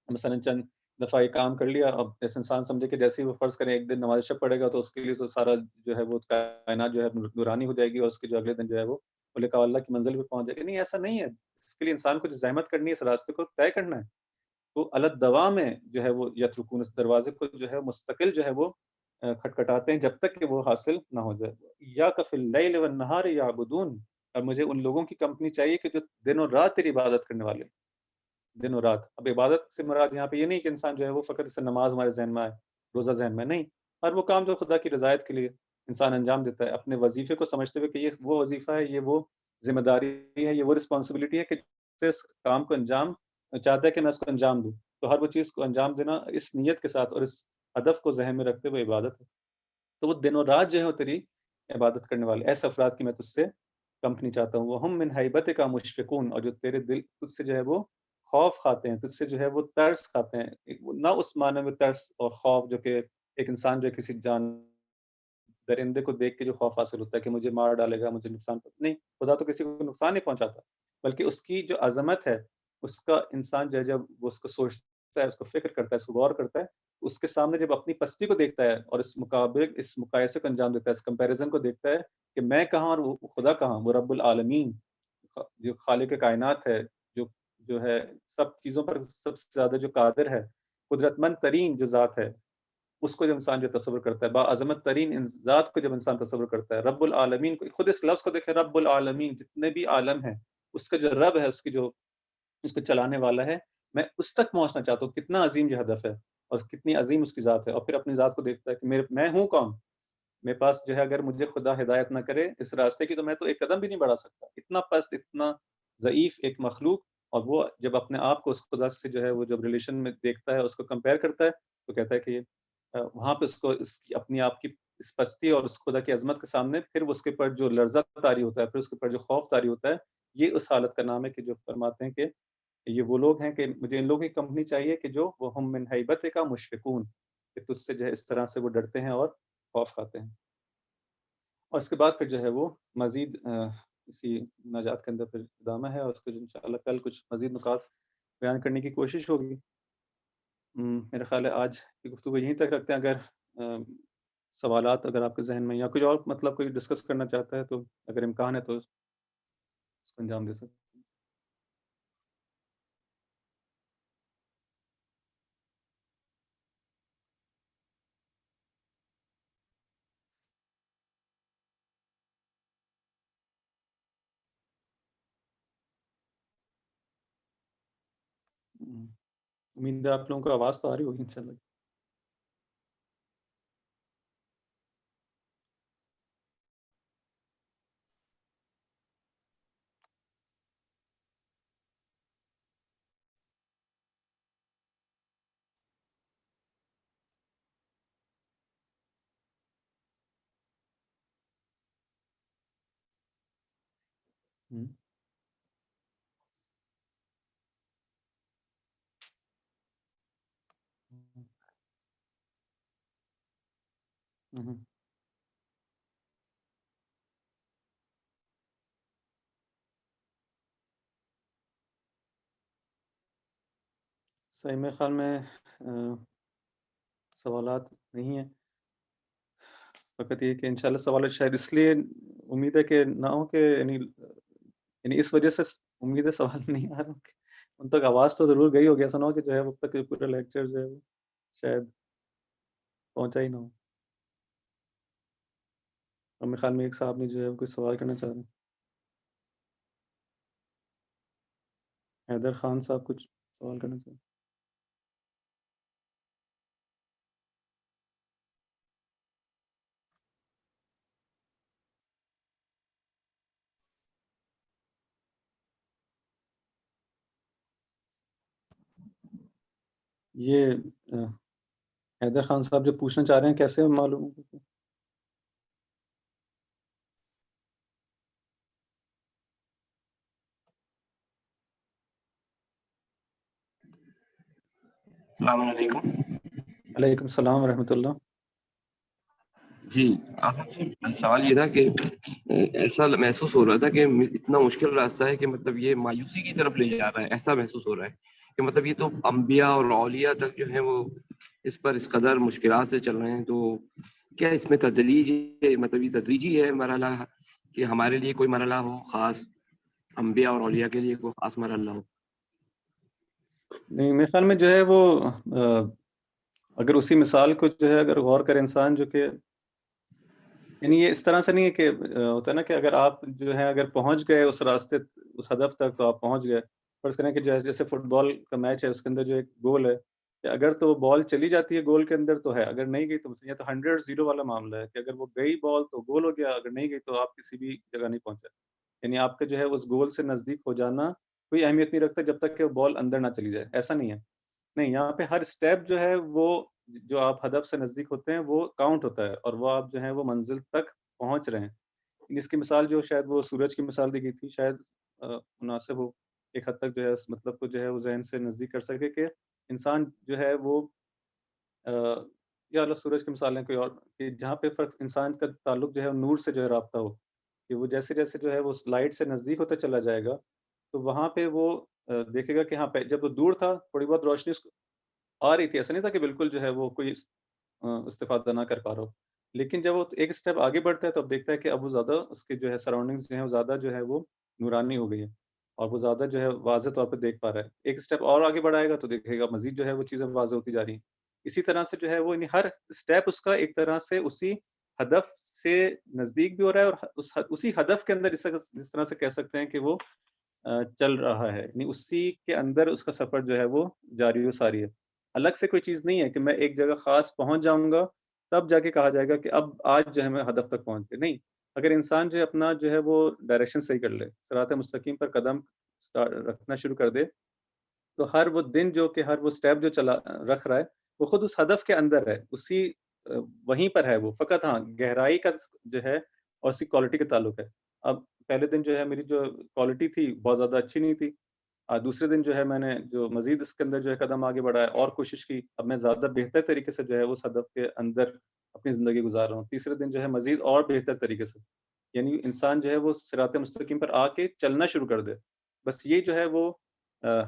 مثلاً چند دفعہ یہ کام کر لیا. اب جیسے انسان سمجھے کہ جیسے ہی وہ فرض کریں ایک دن نماز شب پڑھے گا تو اس کے لیے تو سارا جو ہے وہ کائنات جو ہے نورانی ہو جائے گی اور اس کے جو اگلے دن جو ہے وہ لقاء اللہ کی منزل پہ پہنچ جائے گی. نہیں، ایسا نہیں ہے. اس کے لیے انسان کو جو زحمت کرنی ہے اس راستے کو طے کرنا ہے. تو الدوا میں جو ہے وہ یترکون اس دروازے کو جو ہے مستقل جو ہے وہ کھٹکھٹاتے ہیں جب تک کہ وہ حاصل نہ ہو جائے. یا کفی اللیل والنہار یعبدون، اور مجھے ان لوگوں کی کمپنی چاہیے کہ جو دن اور رات تیری عبادت کرنے والے، دن اور رات. اب عبادت سے مراد یہاں پہ یہ نہیں کہ انسان جو ہے وہ فقط اس سے نماز ہمارے ذہن میں آئے، روزہ ذہن میں نہیں. ہر وہ کام جو خدا کی رضایت کے لیے انسان انجام دیتا ہے اپنے وظیفے کو سمجھتے ہوئے کہ یہ وہ وظیفہ ہے، یہ وہ ذمہ داری ہے، یہ وہ رسپانسبلٹی ہے کہ اس کام کو انجام چاہتا ہے کہ میں اس کو انجام دوں. تو ہر وہ چیز کو انجام دینا اس نیت کے ساتھ اور اس ہدف کو ذہن میں رکھتے ہوئے عبادت ہے. تو وہ دن اور رات جو ہے وہ تیری عبادت کرنے والے ایسے افراد کی میں تجھ سے کمپنی چاہتا ہوں. وہ ہم من حیبت کا مشفقون، اور جو تیرے دل تجھ سے جو ہے وہ خوف کھاتے ہیں، تجھ سے جو ہے وہ ترس کھاتے ہیں. نہ اس معنی میں ترس اور خوف جو کہ ایک انسان جو کسی جان درندے کو دیکھ کے جو خوف حاصل ہوتا ہے کہ مجھے مار ڈالے گا، مجھے نقصان نہیں. خدا تو کسی کو نقصان نہیں پہنچاتا، بلکہ اس کی جو عظمت ہے، اس کا انسان جو ہے جب وہ اس کو سوچتا ہے، اس کو فکر کرتا ہے، اس کو غور کرتا ہے، اس کے سامنے جب اپنی پستی کو دیکھتا ہے اور اس مقایسے کو انجام دیتا ہے، اس کمپیریزن کو دیکھتا ہے کہ میں کہاں اور وہ خدا کہاں، وہ رب العالمین جو خالق کائنات ہے، جو جو ہے سب چیزوں پر سب سے زیادہ جو قادر ہے، قدرت مند ترین جو ذات ہے، اس کو جب انسان جو تصور کرتا ہے، باعظمت ترین ذات کو جب انسان تصور کرتا ہے، رب العالمین کو، خود اس لفظ کو دیکھیں، رب العالمین، جتنے بھی عالم ہیں، اس کا جو رب ہے، اس کو چلانے والا ہے، میں اس تک پہنچنا چاہتا ہوں، کتنا عظیم یہ ہدف ہے اور کتنی عظیم اس کی ذات ہے، اور پھر اپنی ذات کو دیکھتا ہے کہ میں ہوں کون؟ میرے پاس جو ہے اگر مجھے خدا ہدایت نہ کرے اس راستے کی تو میں تو ایک قدم بھی نہیں بڑھا سکتا، اتنا پست، اتنا ضعیف ایک مخلوق، اور وہ جب اپنے آپ کو اس خدا سے جو ہے وہ جب ریلیشن میں دیکھتا ہے، اس کو کمپیئر کرتا ہے، تو کہتا ہے کہ وہاں پہ اس کو اس کی اپنی آپ کی اس پستی اور اس خدا کی عظمت کے سامنے پھر اس کے پر جو لرزہ طاری ہوتا ہے، پھر اس کے پر جو خوف طاری ہوتا ہے، یہ اس حالت کا نام ہے کہ جو فرماتے ہیں کہ یہ وہ لوگ ہیں کہ مجھے ان لوگوں کی کمپنی چاہیے کہ جو وہ ہم من ہیبت کا مشفقون، کہ تجھ سے جو ہے اس طرح سے وہ ڈرتے ہیں اور خوف کھاتے ہیں۔ اور اس کے بعد پھر جو ہے وہ مزید اسی مناجات کے اندر پھر ادامہ ہے، اور اس کو جو انشاءاللہ کل کچھ مزید نکات بیان کرنے کی کوشش ہوگی۔ میرا خیال ہے آج کی گفتگو یہیں تک رکھتے ہیں، اگر سوالات اگر آپ کے ذہن میں یا کچھ اور مطلب کوئی ڈسکس کرنا چاہتا ہے تو اگر امکان ہے تو اس کو انجام دے سکتے ہیں۔ امید ہے آپ لوگوں کو آواز تو آ رہی ہوگی انشاءاللہ۔ ہوں، ہوں، صحیح، میرے خیال میں سوالات نہیں ہیں، فقط یہ کہ انشاءاللہ سوالات شاید اس لیے امید ہے کہ نہ ہو کہ یعنی اس وجہ سے امید ہے سوال نہیں آ رہا کہ ان تک آواز تو ضرور گئی ہوگی، ایسا نہ ہو کہ جو ہے وہ تک پورا لیکچر جو ہے وہ شاید پہنچا ہی نہ ہو۔ اور میرے خیال میں ایک صاحب نے جو ہے وہ کوئی سوال کرنا چاہ رہے ہیں، حیدر خان صاحب کچھ سوال کرنا چاہ رہے ہیں۔ یہ حیدر خان صاحب جو پوچھنا چاہ رہے ہیں کیسے معلوم ہو؟ السلام علیکم۔ علیکم السلام ورحمۃ اللہ۔ جی آصف صاحب، سوال یہ تھا کہ ایسا محسوس ہو رہا تھا کہ اتنا مشکل راستہ ہے کہ مطلب یہ مایوسی کی طرف لے جا رہا ہے، ایسا محسوس ہو رہا ہے کہ مطلب یہ تو انبیاء اور اولیاء تک جو ہیں وہ اس قدر مشکلات سے چل رہے ہیں، تو کیا اس میں مطلب یہ تدریجی ہے مرحلہ، کہ ہمارے لیے کوئی مرحلہ ہو خاص، انبیاء اور اولیاء کے لیے کوئی خاص مرحلہ ہو؟ نہیں، میرے خیال میں جو ہے وہ اگر اسی مثال کو جو ہے اگر غور کرے انسان، جو کہ یعنی یہ اس طرح سے نہیں ہے کہ ہوتا ہے نا کہ اگر آپ جو ہے اگر پہنچ گئے اس راستے اس ہدف تک تو آپ پہنچ گئے، فرض کریں کہ جیسے فٹ بال کا میچ ہے، اس کے اندر جو ایک گول ہے کہ اگر تو وہ بال چلی جاتی ہے گول کے اندر تو ہے، اگر نہیں گئی تو یہ تو 100-0 والا معاملہ ہے کہ اگر وہ گئی بال تو گول ہو گیا، اگر نہیں گئی تو آپ کسی بھی جگہ نہیں پہنچے، یعنی آپ کا جو ہے اس گول سے نزدیک ہو جانا کوئی اہمیت نہیں رکھتا جب تک کہ وہ بال اندر نہ چلی جائے، ایسا نہیں ہے۔ نہیں، یہاں پہ ہر اسٹیپ جو ہے وہ جو آپ ہدف سے نزدیک ہوتے ہیں وہ کاؤنٹ ہوتا ہے، اور وہ آپ جو ہے وہ منزل تک پہنچ رہے ہیں۔ اس کی مثال جو شاید وہ سورج کی مثال دی گئی تھی، شاید مناسب ہو ایک حد تک جو ہے اس مطلب کو جو ہے وہ ذہن سے نزدیک کر سکے کہ انسان جو ہے وہ یا اللہ سورج کی مثال ہے کوئی اور، کہ جہاں پہ فرق انسان کا تعلق جو ہے نور سے جو ہے رابطہ ہو، کہ وہ جیسے جیسے جو ہے وہ لائٹ سے نزدیک ہوتا چلا جائے گا تو وہاں پہ وہ دیکھے گا کہ ہاں جب وہ دور تھا تھوڑی بہت روشنی اس کو آ رہی تھی، ایسا نہیں تھا کہ بالکل جو ہے وہ کوئی استفادہ نہ کر پا رہا ہو، لیکن جب وہ ایک اسٹیپ آگے بڑھتا ہے تو اب دیکھتا ہے کہ اب وہ زیادہ اس کے جو ہے سراؤنڈنگز جو ہیں وہ زیادہ جو ہے وہ نورانی ہو گئی ہے، اور وہ زیادہ جو ہے واضح طور پہ دیکھ پا رہا ہے۔ ایک اسٹیپ اور آگے بڑھائے گا تو دیکھے گا مزید جو ہے وہ چیزیں واضح ہوتی جا رہی ہیں۔ اسی طرح سے جو ہے وہ یعنی ہر اسٹیپ اس کا ایک طرح سے اسی ہدف سے نزدیک بھی ہو رہا ہے، اور اسی ہدف کے اندر جس طرح سے کہہ سکتے ہیں کہ وہ چل رہا ہے، یعنی اسی کے اندر اس کا سفر جو ہے وہ جاری و ساری ہے۔ الگ سے کوئی چیز نہیں ہے کہ میں ایک جگہ خاص پہنچ جاؤں گا تب جا کے کہا جائے گا کہ اب آج جو ہے میں ہدف تک پہنچ گیا، نہیں۔ اگر انسان جو ہے اپنا جو ہے وہ ڈائریکشن صحیح کر لے، صراط مستقیم پر قدم رکھنا شروع کر دے، تو ہر وہ دن جو کہ ہر وہ سٹیپ جو رکھ رہا ہے، وہ خود اس ہدف کے اندر ہے، اسی وہیں پر ہے وہ، فقط ہاں گہرائی کا جو ہے اور اسی کوالٹی کا تعلق ہے۔ اب پہلے دن جو ہے میری جو کوالٹی تھی بہت زیادہ اچھی نہیں تھی، دوسرے دن جو ہے میں نے جو مزید اس کے اندر جو ہے قدم آگے بڑھایا اور کوشش کی، اب میں زیادہ بہتر طریقے سے جو ہے اس ہدف کے اندر اپنی زندگی گزار رہا ہوں۔ تیسرے دن جو ہے مزید اور بہتر طریقے سے، یعنی انسان جو ہے وہ صراط مستقیم پر آ کے چلنا شروع کر دے، بس یہ جو ہے وہ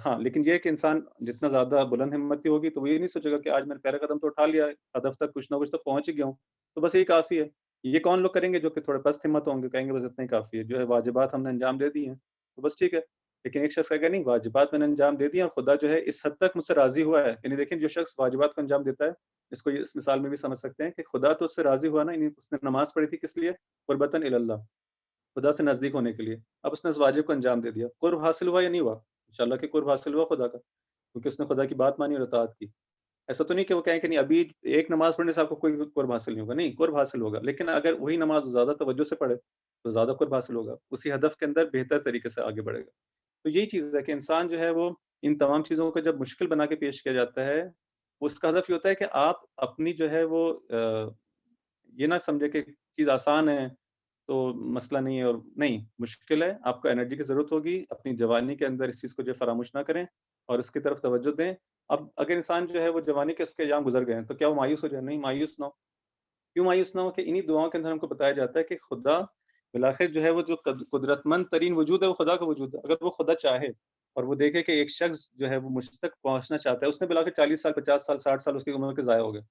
ہاں، لیکن یہ ہے کہ انسان جتنا زیادہ بلند ہمتی ہوگی تو وہ یہ نہیں سوچے گا کہ آج میں نے پہلا قدم تو اٹھا لیا ہے، ہدف تک کچھ نہ کچھ تو پہنچ ہی گیا ہوں، تو بس یہی کافی ہے۔ یہ کون لوگ کریں گے جو کہ تھوڑے پست ہمت ہوں گے، کہیں گے بس اتنا ہی کافی ہے، جو ہے واجبات ہم نے انجام دے دی ہیں تو بس ٹھیک ہے۔ لیکن ایک شخص کہے گا نہیں، واجبات میں نے انجام دے دی ہیں اور خدا جو ہے اس حد تک مجھ سے راضی ہوا ہے، یعنی دیکھیں جو شخص واجبات کو انجام دیتا ہے، اس کو اس مثال میں بھی سمجھ سکتے ہیں کہ خدا تو اس سے راضی ہوا نا، یعنی اس نے نماز پڑھی تھی کس لیے؟ قربتاً اللہ، خدا سے نزدیک ہونے کے لیے، اب اس نے اس واجب کو انجام دے دیا، قرب حاصل ہوا یا نہیں ہوا؟ انشاءاللہ کہ قرب حاصل ہوا خدا کا، کیونکہ اس نے خدا کی بات مانی اور اطاعت کی۔ ایسا تو نہیں کہ وہ کہیں کہ نہیں ابھی ایک نماز پڑھنے سے آپ کو کوئی قرب حاصل نہیں ہوگا، نہیں، قرب حاصل ہوگا، لیکن اگر وہی نماز زیادہ توجہ سے پڑھے تو زیادہ قرب حاصل ہوگا، اسی ہدف کے اندر بہتر طریقے سے آگے بڑھے گا۔ تو یہی چیز ہے کہ انسان جو ہے وہ ان تمام چیزوں کو جب مشکل بنا کے پیش کیا جاتا ہے، اس کا ہدف یہ ہوتا ہے کہ آپ اپنی جو ہے وہ یہ نہ سمجھے کہ چیز آسان ہے تو مسئلہ نہیں ہے، اور نہیں، مشکل ہے، آپ کو انرجی کی ضرورت ہوگی، اپنی جوانی کے اندر اس چیز کو جو ہے فراموش نہ کریں اور اس کی طرف توجہ دیں۔ اب اگر انسان جو ہے وہ جوانی کے اس کے ایام گزر گئے ہیں تو کیا وہ مایوس ہو جائے؟ نہیں، مایوس نہ ہو۔ کیوں مایوس نہ ہو؟ کہ انہی دعاؤں کے اندر ہم کو بتایا جاتا ہے کہ خدا بالآخر جو ہے وہ جو قدرت مند ترین وجود ہے وہ خدا کا وجود ہے۔ اگر وہ خدا چاہے اور وہ دیکھے کہ ایک شخص جو ہے وہ مجھ تک پہنچنا چاہتا ہے، اس نے بالآخر 40 سال، 50 سال، 60 سال اس کی عمر کے ضائع ہو گئے،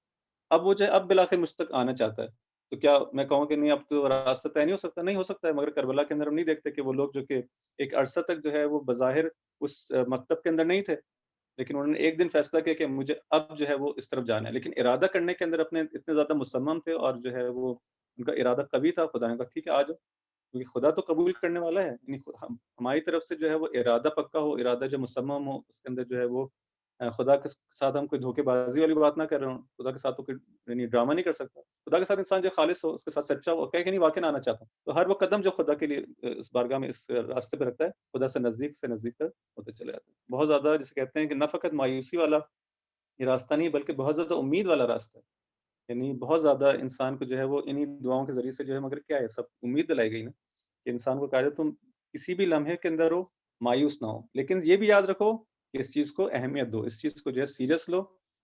اب وہ جو ہے اب بالآخر مجھ تک آنا چاہتا ہے، تو کیا میں کہوں کہ نہیں اب تو راستہ طے نہیں ہو سکتا؟ نہیں ہو سکتا ہے، مگر کربلا کے اندر ہم نہیں دیکھتے کہ وہ لوگ جو کہ ایک عرصہ تک جو ہے وہ بظاہر اس مکتب کے اندر نہیں تھے، لیکن انہوں نے ایک دن فیصلہ کیا کہ مجھے اب جو ہے وہ اس طرف جانا ہے، لیکن ارادہ کرنے کے اندر اپنے اتنے زیادہ مصمم تھے، اور جو ہے وہ ان کا ارادہ قوی تھا، خدا نے کہا ٹھیک ہے آ جاؤ، کیونکہ خدا تو قبول کرنے والا ہے، یعنی ہماری طرف سے جو ہے وہ ارادہ پکا ہو، ارادہ جو مصمم ہو، اس کے اندر جو ہے وہ خدا کے ساتھ ہم کوئی دھوکے بازی والی بات نہ کر رہے ہوں، خدا کے ساتھ تو کوئی یعنی ڈرامہ نہیں کر سکتا، خدا کے ساتھ انسان جو خالص ہو، اس کے ساتھ سچا ہو، کہے کہ نہیں واقعی آنا چاہتا ہوں، تو ہر وہ قدم جو خدا کے لیے اس بارگاہ میں اس راستے پہ رکھتا ہے، خدا سے نزدیک تر ہوتے چلے جاتے ہیں۔ بہت زیادہ جسے کہتے ہیں کہ نہ فقط مایوسی والا یہ راستہ نہیں بلکہ بہت زیادہ امید والا راستہ ہے، یعنی بہت زیادہ انسان کو جو ہے وہ انہی دعاؤں کے ذریعے سے جو ہے، مگر کیا ہے سب امید دلائی گئی نا کہ انسان کو کہا جائے تم کسی بھی لمحے کے اندر ہو، مایوس نہ ہو، لیکن یہ بھی یاد رکھو کہ اس چیز کو اہمیت دو، اس چیز کو جو ہے سیریس لو،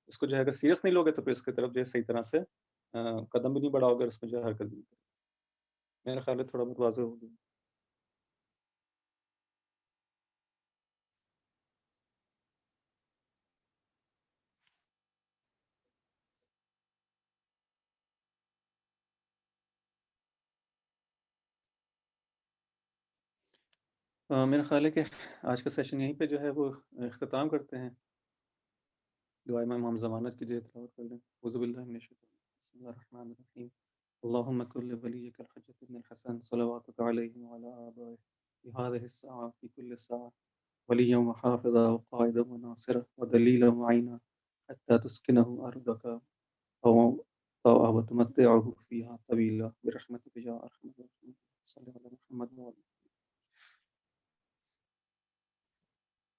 اس کو جو ہے اگر سیریس نہیں لوگے تو پھر اس کی طرف جو ہے صحیح طرح سے قدم بھی نہیں بڑھاؤ گے، اس میں جو ہے حرکت بھی نہیں کرو گے۔ میرا خیال ہے تھوڑا بہت واضح ہو گیا۔ میرا خیال ہے کہ آج کا سیشن یہیں پہ جو ہے وہ اختتام کرتے ہیں۔ دعائے میں امام ضمانت کی جو تلاوت کر لیں۔ اعوذ باللہ من الشیطان الرجیم، بسم اللہ الرحمن الرحیم، اللهم كن لوليك الحجة بن الحسن صلواتك عليه وعلى آبائه في هذه الساعة في كل ساعة وليا وحافظا وقائدا وناصرا ودليلا وعينا حتى تسكنه أرضك طوعا وتمتعه فيها طويلا برحمتك يا أرحم الراحمين، صل على محمد وعلى